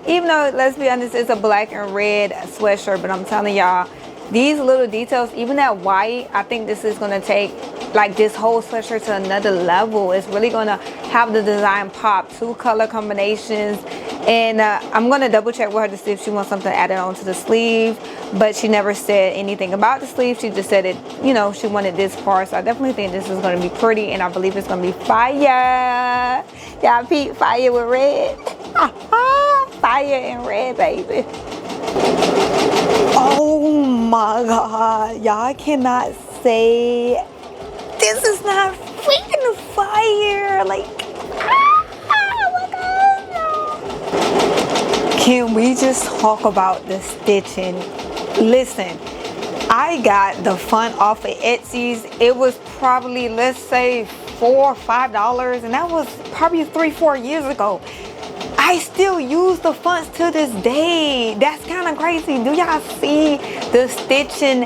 even though, let's be honest, it's a black and red sweatshirt. But I'm telling y'all, these little details, even that white, I think this is going to take like this whole sweatshirt to another level. It's really going to have the design pop. 2 color combinations, And I'm gonna double check with her to see if she wants something added on to the sleeve, but she never said anything about the sleeve. She just said it, you know, she wanted this part. So I definitely think this is gonna be pretty, and I believe it's gonna be fire. Y'all peep, fire with red. Fire and red, baby. Oh my God, y'all cannot say this is not freaking fire. Like, can we just talk about the stitching? Listen, I got the font off of Etsy's. It was probably, let's say, $4 or $5, and that was probably 3-4 years ago. I still use the fonts to this day. That's kind of crazy. Do y'all see the stitching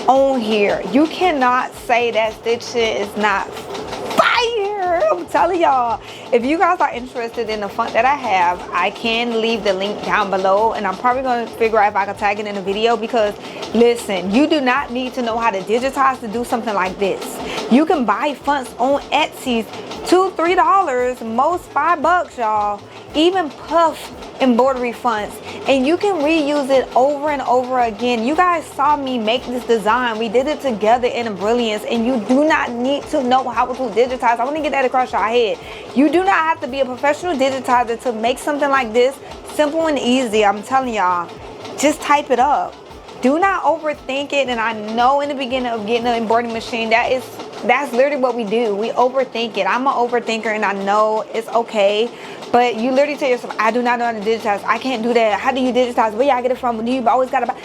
on here? You cannot say that stitching is not fire. I'm telling y'all, if you guys are interested in the font that I have, I can leave the link down below, and I'm probably going to figure out if I can tag it in the video, because listen, you do not need to know how to digitize to do something like this. You can buy fonts on Etsy, $2-3, most $5, y'all. Even puff embroidery fonts, and you can reuse it over and over again. You guys saw me make this design. We did it together in a brilliance, and you do not need to know how to digitize. I want to get that across your head. You do not have to be a professional digitizer to make something like this. Simple and easy. I'm telling y'all, just type it up. Do not overthink it. And I know in the beginning of getting an embroidery machine, that's literally what we do. We overthink it. I'm an overthinker, and I know it's okay. But you literally tell yourself, I do not know how to digitize. I can't do that. How do you digitize? Where y'all get it from? You always got to buy.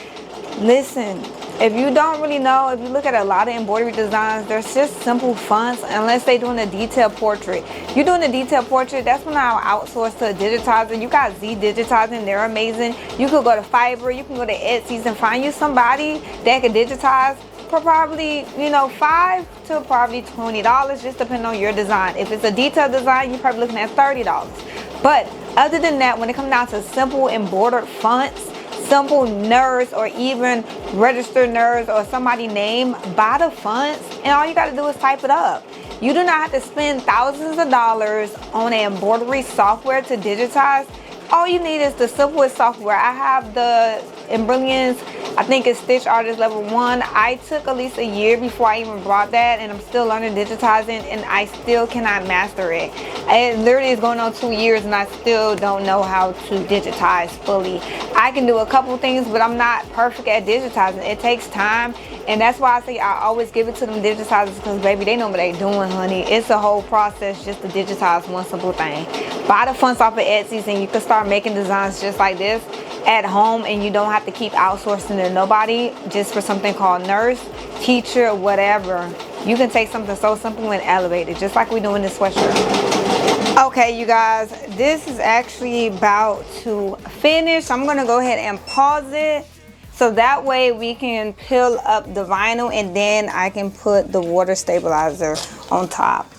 Listen, if you don't really know, if you look at a lot of embroidery designs, there's just simple fonts, unless they're doing a detailed portrait. You're doing a detailed portrait, that's when I'll outsource to a digitizer. You got Z Digitizing, they're amazing. You could go to Fiverr, you can go to Etsy and find you somebody that can digitize for probably, you know, $5 to probably $20, just depending on your design. If it's a detailed design, you're probably looking at $30. But other than that, when it comes down to simple embroidered fonts, simple nurse or even registered nurse or somebody name, buy the fonts, and all you got to do is type it up. You do not have to spend thousands of dollars on an embroidery software to digitize. All you need is the simplest software. I have the Embrilliance, I think it's Stitch Artist Level 1. I took at least a year before I even brought that, and I'm still learning digitizing, and I still cannot master it. It literally is going on 2 years, and I still don't know how to digitize fully. I can do a couple things, but I'm not perfect at digitizing. It takes time, and that's why I say I always give it to them digitizers, because baby, they know what they doing, honey. It's a whole process just to digitize one simple thing. Buy the fonts off of Etsy, and you can start making designs just like this at home, and you don't have to keep outsourcing to nobody just for something called nurse, teacher, whatever. You can take something so simple and elevate it, just like we do in this sweatshirt. Okay, you guys, this is actually about to finish. I'm gonna go ahead and pause it so that way we can peel up the vinyl, and then I can put the water stabilizer on top.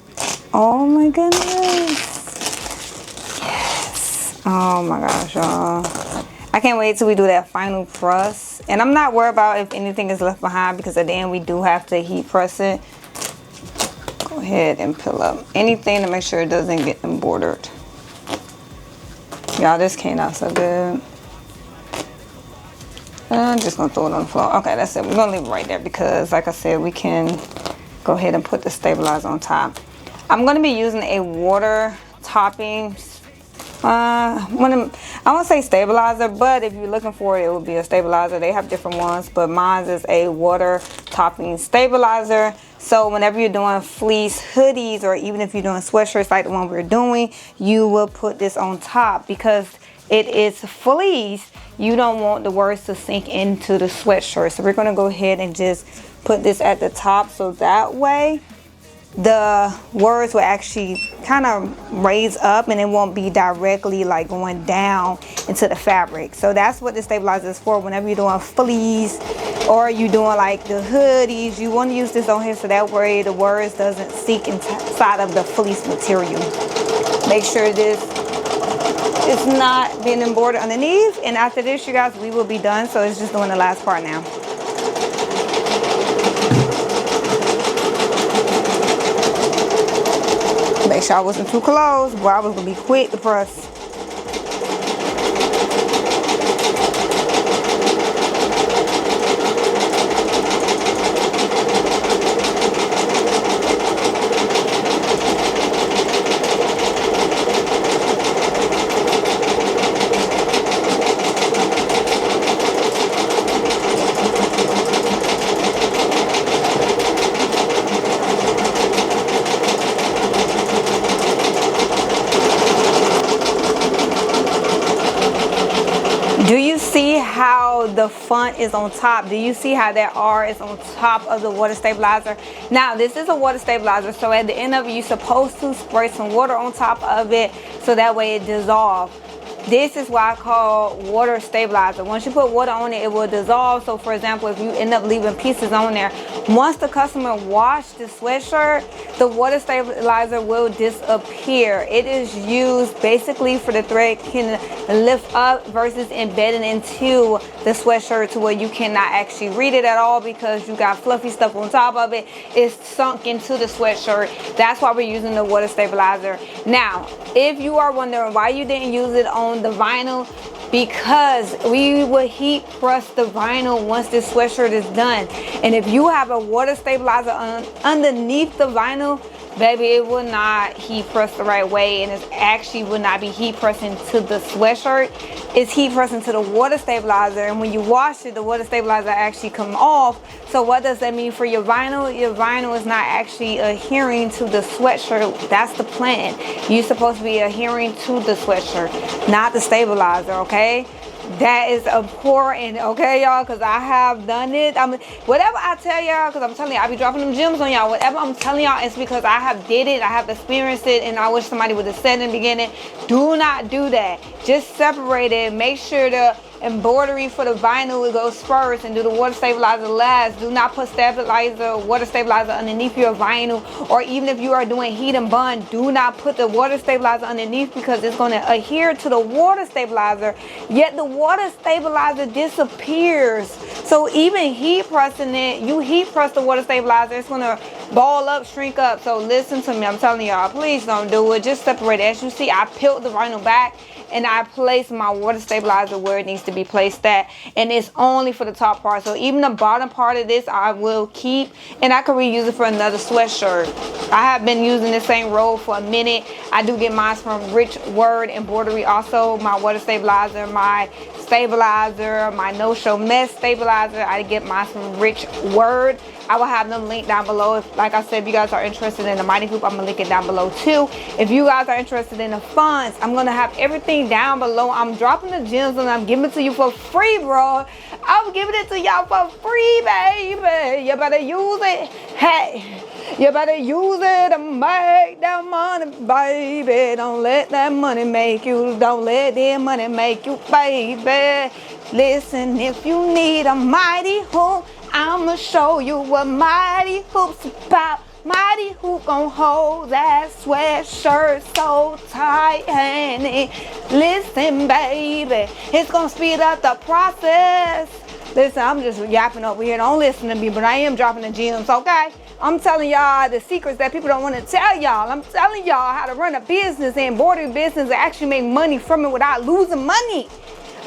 Oh my goodness. Yes. Oh my gosh, y'all. I can't wait till we do that final press. And I'm not worried about if anything is left behind, because at the end we do have to heat press it. Go ahead and peel up anything to make sure it doesn't get embroidered. Y'all, this came out so good. I'm just gonna throw it on the floor. Okay, that's it. We're gonna leave it right there, because like I said, we can go ahead and put the stabilizer on top. I'm gonna be using a water topping. I won't say stabilizer, but if you're looking for it, it would be a stabilizer. They have different ones, but mine is a water topping stabilizer. So whenever you're doing fleece hoodies, or even if you're doing sweatshirts like the one we're doing, you will put this on top, because it is fleece. You don't want the words to sink into the sweatshirt. So we're gonna go ahead and just put this at the top, so that way the words will actually kind of raise up, and it won't be directly like going down into the fabric. So that's what the stabilizer is for. Whenever you're doing fleece or you're doing like the hoodies, you want to use this on here, so that way the words doesn't sink inside of the fleece material. Make sure this is not being embroidered underneath, and after this, you guys, we will be done. So it's just doing the last part now. Make sure I wasn't too close, but I was gonna be quick to press. how the font is on top? Do you see how that R is on top of the water stabilizer? Now, this is a water stabilizer, so at the end of it, you're supposed to spray some water on top of it so that way it dissolves. This is why I call water stabilizer. Once you put water on it, it will dissolve. So for example, if you end up leaving pieces on there, once the customer washed the sweatshirt, the water stabilizer will disappear. It is used basically for the thread can lift up versus embedding into the sweatshirt to where you cannot actually read it at all because you got fluffy stuff on top of it. It's sunk into the sweatshirt. That's why we're using the water stabilizer. Now, if you are wondering why you didn't use it on the vinyl, because we will heat press the vinyl once this sweatshirt is done. And if you have a water stabilizer underneath the vinyl, baby, it will not heat press the right way, and it actually will not be heat pressing to the sweatshirt. It's heat pressing to the water stabilizer, and when you wash it, the water stabilizer actually come off. So what does that mean for your vinyl? Your vinyl is not actually adhering to the sweatshirt. That's the plan. You're supposed to be adhering to the sweatshirt, not the stabilizer, okay? That is important, okay, y'all, because I have done it. Whatever I tell y'all, because I'm telling you, I be dropping them gems on y'all. Whatever I'm telling y'all is because I have did it, I have experienced it, and I wish somebody would have said in the beginning, do not do that. Just separate it. Make sure the embroidery for the vinyl it goes first and do the water stabilizer last. Do not put water stabilizer underneath your vinyl, or even if you are doing heat and bond, do not put the water stabilizer underneath because it's going to adhere to the water stabilizer, yet the water stabilizer disappears. So even heat pressing it, you heat press the water stabilizer, it's going to ball up, shrink up. So listen to me, I'm telling y'all, please don't do it. Just separate it. As you see, I peeled the vinyl back and I place my water stabilizer where it needs to be placed at, and it's only for the top part. So even the bottom part of this I will keep, and I can reuse it for another sweatshirt. I have been using the same roll for a minute. I do get mine from Rich Word Embroidery also. My water stabilizer, my no show mess stabilizer, I get mine from Rich Word. I will have them linked down below. If, like I said, if you guys are interested in the Mighty Hoop, I'm gonna link it down below too. If you guys are interested in the funds, I'm gonna have everything down below. I'm dropping the gems and I'm giving it to you for free, bro. I'm giving it to y'all for free, baby. You better use it. Hey, you better use it to make that money, baby. Don't let that money make you. Don't let that money make you, baby. Listen, if you need a Mighty Hoop, I'ma show you what Mighty Hoop's about. Mighty Hoop gon' hold that sweatshirt so tight, honey. Listen, baby, it's gonna speed up the process. Listen, I'm just yapping over here. Don't listen to me, but I am dropping the gems, okay? I'm telling y'all the secrets that people don't want to tell y'all. I'm telling y'all how to run a business, and embroidery business, and actually make money from it without losing money.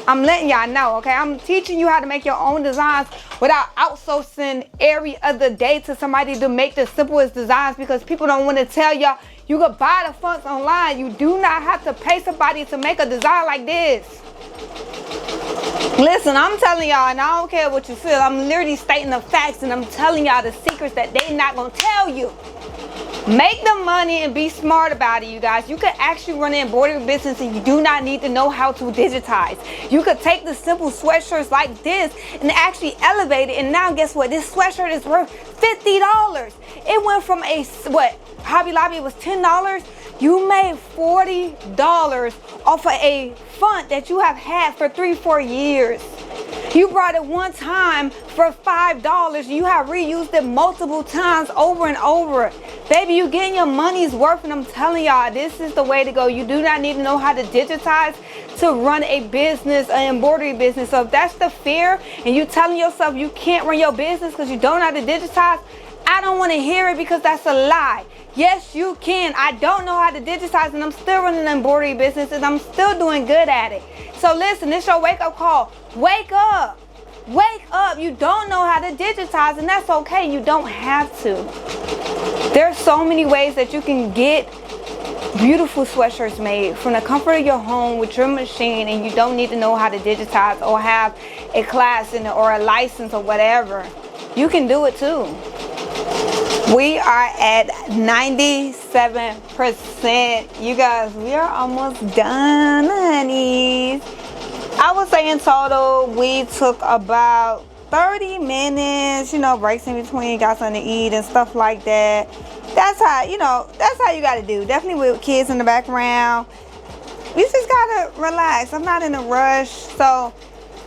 I'm letting y'all know, okay? I'm teaching you how to make your own designs without outsourcing every other day to somebody to make the simplest designs, because people don't want to tell y'all you can buy the fonts online. You do not have to pay somebody to make a design like this. Listen, I'm telling y'all, and I don't care what you feel. I'm literally stating the facts, and I'm telling y'all the secrets that they not going to tell you. Make the money and be smart about it, you guys. You could actually run an embroidery business and you do not need to know how to digitize. You could take the simple sweatshirts like this and actually elevate it. And now guess what? This sweatshirt is worth $50. It went from Hobby Lobby was $10. You made $40 off of a font that you have had for 3-4 years. You brought it one time for $5. You have reused it multiple times over and over. Baby, you getting your money's worth, and I'm telling y'all, this is the way to go. You do not need to know how to digitize to run a business, an embroidery business. So if that's the fear, and you telling yourself you can't run your business because you don't know how to digitize, I don't want to hear it, because that's a lie. Yes, you can. I don't know how to digitize, and I'm still running an embroidery business, and I'm still doing good at it. So listen, this is your wake-up call. Wake up. Wake up. You don't know how to digitize, and that's okay. You don't have to. There's so many ways that you can get beautiful sweatshirts made from the comfort of your home with your machine, and you don't need to know how to digitize or have a class in it or a license or whatever. You can do it too. We are at 97%. You guys, we are almost done, honeys. I would say in total we took about 30 minutes, you know, breaks in between, got something to eat and stuff like that. That's how, you know, that's how you gotta do. Definitely with kids in the background. You just gotta relax. I'm not in a rush. So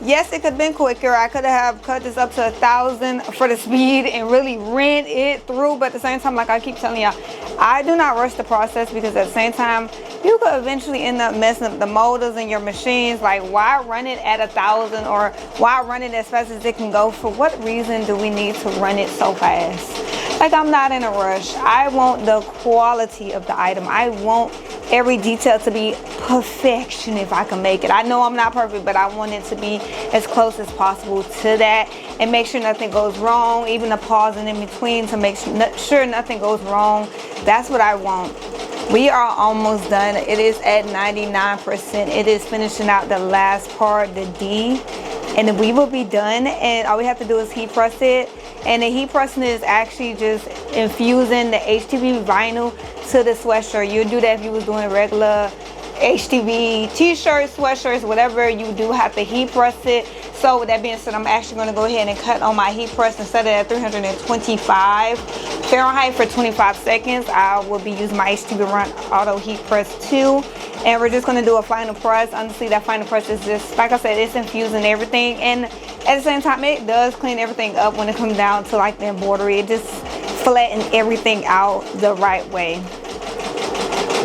yes, it could have been quicker. I could have cut this up to 1,000 for the speed and really ran it through. But at the same time, like I keep telling y'all, I do not rush the process, because at the same time, you could eventually end up messing up the motors in your machines. Like, why run it at 1,000, or why run it as fast as it can go? For what reason do we need to run it so fast? Like, I'm not in a rush. I want the quality of the item. I want every detail to be perfection if I can make it. I know I'm not perfect, but I want it to be as close as possible to that, and make sure nothing goes wrong, even the pausing in between to make sure nothing goes wrong. That's what I want. We are almost done. It is at 99%. It is finishing out the last part, the D, and then we will be done, and all we have to do is heat press it. And the heat pressing is actually just infusing the HTV vinyl to the sweatshirt. You'd do that if you was doing a regular HTV t-shirts, sweatshirts, whatever. You do have to heat press it. So with that being said, I'm actually going to go ahead and cut on my heat press and set it at 325 Fahrenheit for 25 seconds. I will be using my HTV Run Auto Heat Press 2. And we're just going to do a final press. Honestly, that final press is just, like I said, it's infusing everything. And at the same time, it does clean everything up when it comes down to like the embroidery. It just flattens everything out the right way.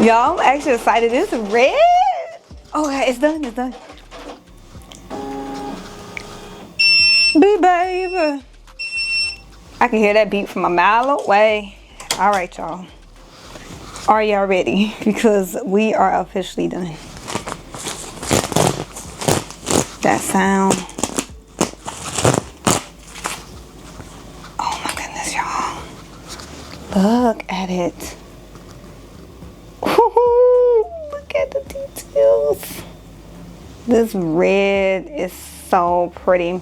Y'all, I'm actually excited. This is red. Okay, it's done. It's done. Be baby. I can hear that beat from a mile away. All right, y'all. Are y'all ready? Because we are officially done. That sound. Oh my goodness, y'all. Look at it. Look at the details. This red is so pretty.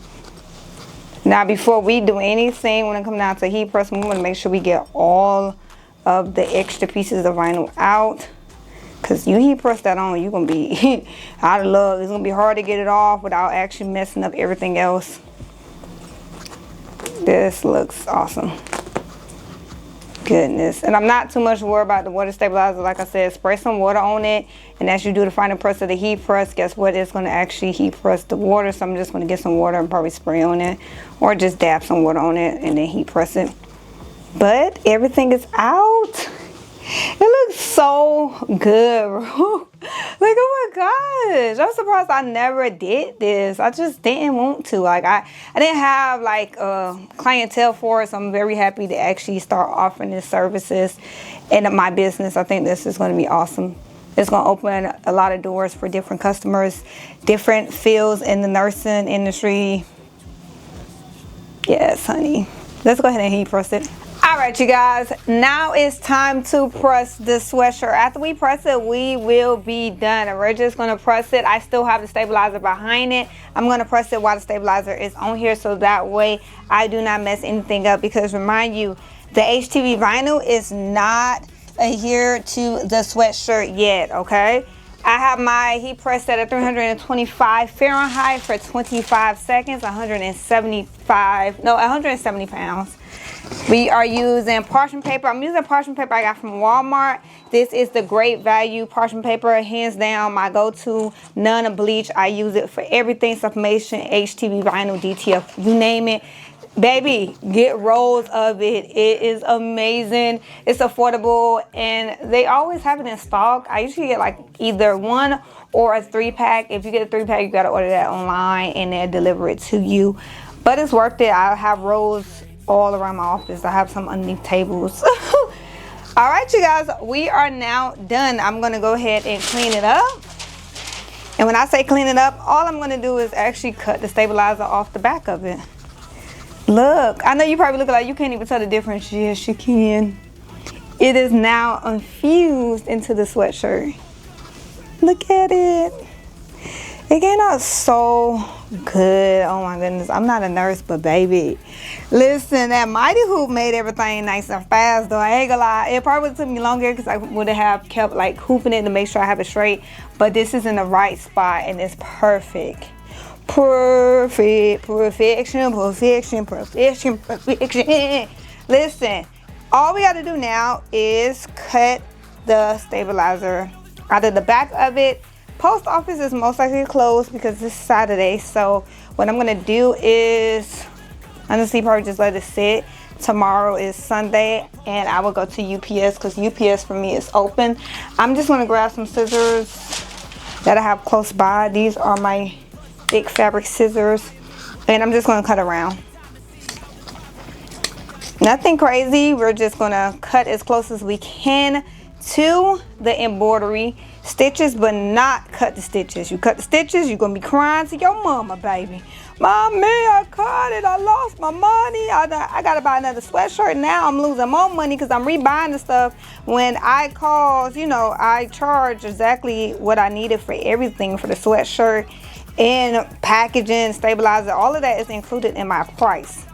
Now, before we do anything, when it comes down to heat press, we want to make sure we get all of the extra pieces of vinyl out. Because you heat press that on, you're going to be out of luck. It's going to be hard to get it off without actually messing up everything else. This looks awesome. Goodness. And I'm not too much worried about the water stabilizer. Like I said, spray some water on it, and as you do the final press of the heat press, guess what? It's going to actually heat press the water. So I'm just going to get some water and probably spray on it, or just dab some water on it and then heat press it. But everything is out. It looks so good, bro. Like, oh my gosh, I'm surprised I never did this. I just didn't want to. Like, I didn't have like clientele for it, so I'm very happy to actually start offering these services in my business. I think this is going to be awesome. It's going to open a lot of doors for different customers, different fields in the nursing industry. Yes, honey. Let's go ahead and heat press it. All right, you guys, now it's time to press the sweatshirt. After we press it, we will be done. And we're just going to press it. I still have the stabilizer behind it. I'm going to press it while the stabilizer is on here, so that way I do not mess anything up. Because remind you, the HTV vinyl is not adhered to the sweatshirt yet, okay? I have my heat press set at 325 Fahrenheit for 25 seconds, 170 pounds. We are using parchment paper. I'm using parchment paper I got from Walmart. This is the great value parchment paper, hands down my go-to, non-bleach. I use it for everything, sublimation, HTV, vinyl, DTF, you name it. Baby, get rolls of it. It is amazing. It's affordable, and they always have it in stock. I usually get like either 1 or a 3-pack. If you get a 3-pack, you gotta order that online and they'll deliver it to you. But it's worth it. I have rolls all around my office. I have some underneath tables. All right, you guys, we are now done. I'm gonna go ahead and clean it up. And when I say clean it up, all I'm gonna do is actually cut the stabilizer off the back of it. Look, I know you probably look like you can't even tell the difference. Yes, you can. It is now infused into the sweatshirt. Look at it. It came out so Good. Oh my goodness. I'm not a nurse, but baby. Listen, that mighty hoop made everything nice and fast though. I ain't gonna lie. It probably took me longer because I would have kept like hooping it to make sure I have it straight. But this is in the right spot and it's perfect. Perfect. Perfection. Perfection. Perfection. Perfection. Listen, all we gotta do now is cut the stabilizer out of the back of it. Post office is most likely closed because it's Saturday, so what I'm gonna do is honestly probably just let it sit. Tomorrow is Sunday and I will go to UPS because UPS for me is open. I'm just gonna grab some scissors that I have close by. These are my big fabric scissors and I'm just gonna cut around. Nothing crazy, we're just gonna cut as close as we can to the embroidery stitches, but not cut the stitches. You cut the stitches, you're gonna be crying to your mama, baby. Mommy, I cut it, I lost my money. I gotta buy another sweatshirt. Now I'm losing more money because I'm rebuying the stuff. When I called, you know, I charge exactly what I needed for everything, for the sweatshirt and packaging, stabilizer, all of that is included in my price.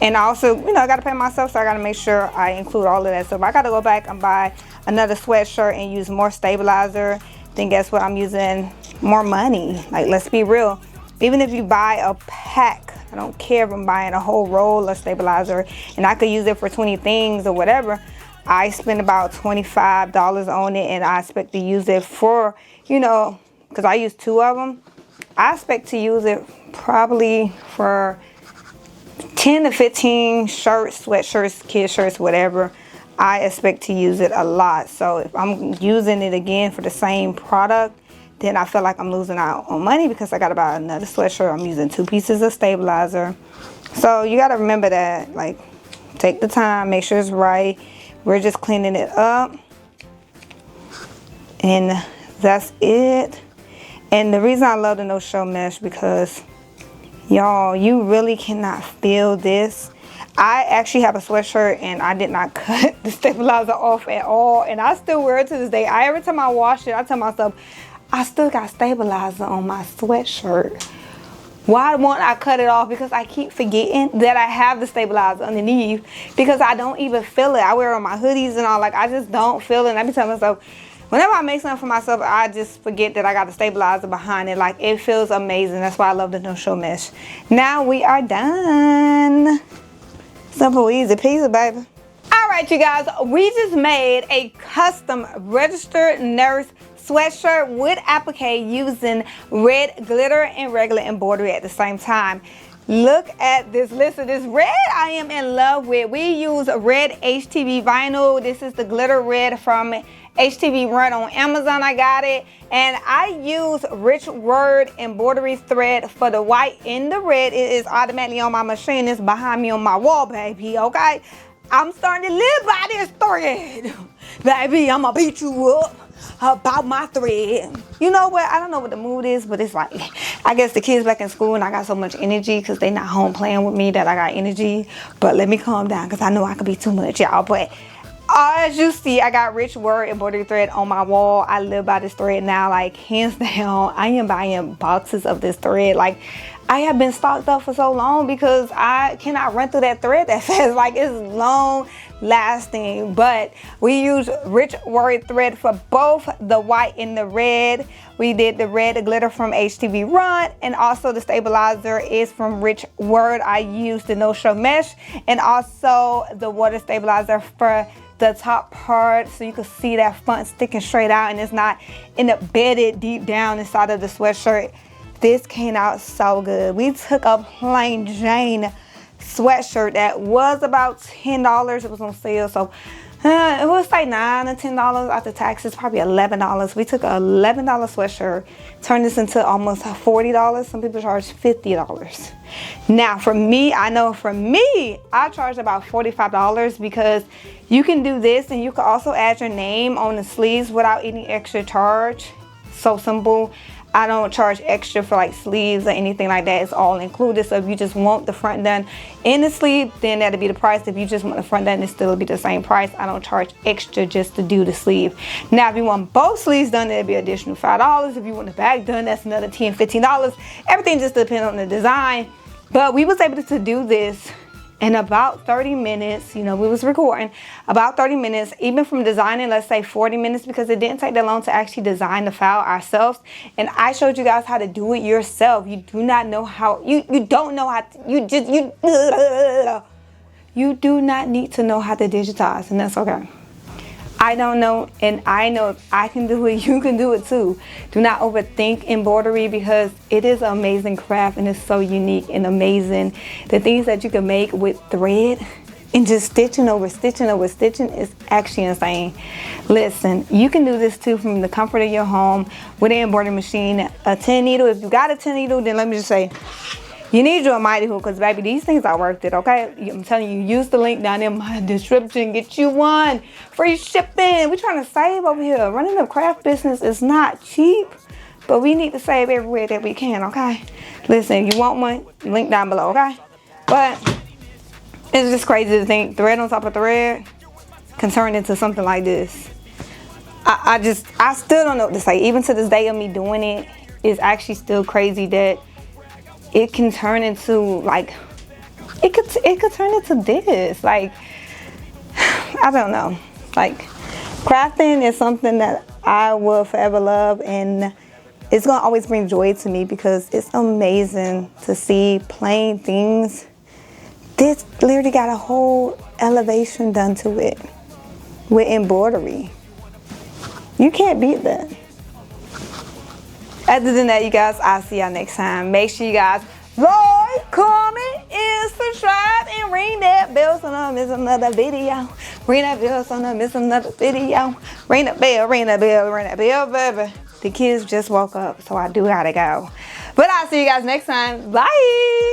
And also, you know, I gotta pay myself, so I gotta make sure I include all of that. So if I gotta go back and buy another sweatshirt and use more stabilizer, then guess what? I'm using more money. Like, let's be real. Even if you buy a pack, I don't care if I'm buying a whole roll of stabilizer and I could use it for 20 things or whatever. I spend about $25 on it and I expect to use it for, you know, because I use 2 of them. I expect to use it probably for 10 to 15 shirts, sweatshirts, kid shirts, whatever. I expect to use it a lot. So if I'm using it again for the same product, then I feel like I'm losing out on money because I gotta buy another sweatshirt. I'm using 2 pieces of stabilizer. So you gotta remember that, like, take the time, make sure it's right. We're just cleaning it up. And that's it. And the reason I love the no-show mesh because y'all, you really cannot feel this. I actually have a sweatshirt and I did not cut the stabilizer off at all. And I still wear it to this day. Every time I wash it, I tell myself, I still got stabilizer on my sweatshirt. Why won't I cut it off? Because I keep forgetting that I have the stabilizer underneath because I don't even feel it. I wear it on my hoodies and all. Like, I just don't feel it. And I be telling myself, whenever I make something for myself, I just forget that I got the stabilizer behind it. Like, it feels amazing. That's why I love the no-show mesh. Now we are done. Simple, easy peasy, baby. All right, you guys, we just made a custom registered nurse sweatshirt with applique using red glitter and regular embroidery at the same time. Look at this. Listen, this red I am in love with. We use red HTV vinyl. This is the glitter red from HTV Run on Amazon. I got it. And I use rich word embroidery thread for the white and the red. It is automatically on my machine. It's behind me on my wall, baby, okay? I'm starting to live by this thread. Baby, I'm gonna beat you up about my thread. You know what? I don't know what the mood is, but it's like, I guess the kids back in school and I got so much energy because they not home playing with me that I got energy. But let me calm down because I know I could be too much, y'all. But as you see, I got rich word embroidery thread on my wall. I live by this thread now, like, hands down. I am buying boxes of this thread. Like, I have been stocked up for so long because I cannot run through that thread that fast. Like, it's long lasting. But we use rich word thread for both the white and the red. We did the red, the glitter from HTV Run, and also the stabilizer is from Rich Word. I used the no-show mesh and also the water stabilizer for the top part so you can see that front sticking straight out and it's not embedded deep down inside of the sweatshirt. This came out so good. We took a plain Jane sweatshirt that was about $10. It was on sale, so it was like $9 or $10 after taxes, probably $11. We took a $11 sweatshirt, turned this into almost $40. Some people charge $50. Now for me, I know for me, I charge about $45 because you can do this and you can also add your name on the sleeves without any extra charge. So simple. I don't charge extra for like sleeves or anything like that. It's all included. So if you just want the front done in the sleeve, then that'll be the price. If you just want the front done, it still be the same price. I don't charge extra just to do the sleeve. Now, if you want both sleeves done, it'll be additional $5. If you want the back done, that's another $10, $15. Everything just depends on the design. But we was able to do this in about 30 minutes. You know, we was recording about 30 minutes, even from designing, let's say 40 minutes, because it didn't take that long to actually design the file ourselves. And I showed you guys how to do it yourself. You do not know how, you don't know how to, you do not need to know how to digitize, and that's okay. I don't know, and I know if I can do it, you can do it too. Do not overthink embroidery, because it is an amazing craft and it's so unique and amazing. The things that you can make with thread and just stitching over stitching over stitching is actually insane. Listen, you can do this too from the comfort of your home with an embroidery machine, a 10 needle. If you got a 10 needle, then let me just say, you need your mighty hook, because baby, these things are worth it, okay? I'm telling you, use the link down in my description. Get you one. Free shipping. We're trying to save over here. Running a craft business is not cheap, but we need to save everywhere that we can, okay? Listen, you want one, link down below, okay? But it's just crazy to think thread on top of thread can turn into something like this. I still don't know what to say. Even to this day of me doing it, it's actually still crazy that it can turn into like, it could turn into this. Like, I don't know. Like, crafting is something that I will forever love, and it's gonna always bring joy to me, because it's amazing to see plain things. This literally got a whole elevation done to it with embroidery. You can't beat that. Other than that, you guys, I'll see y'all next time. Make sure you guys like, comment, and subscribe, and ring that bell so don't miss another video. Ring that bell so don't miss another video. Ring that bell, ring that bell, ring that bell, baby. The kids just woke up, so I do gotta go. But I'll see you guys next time. Bye.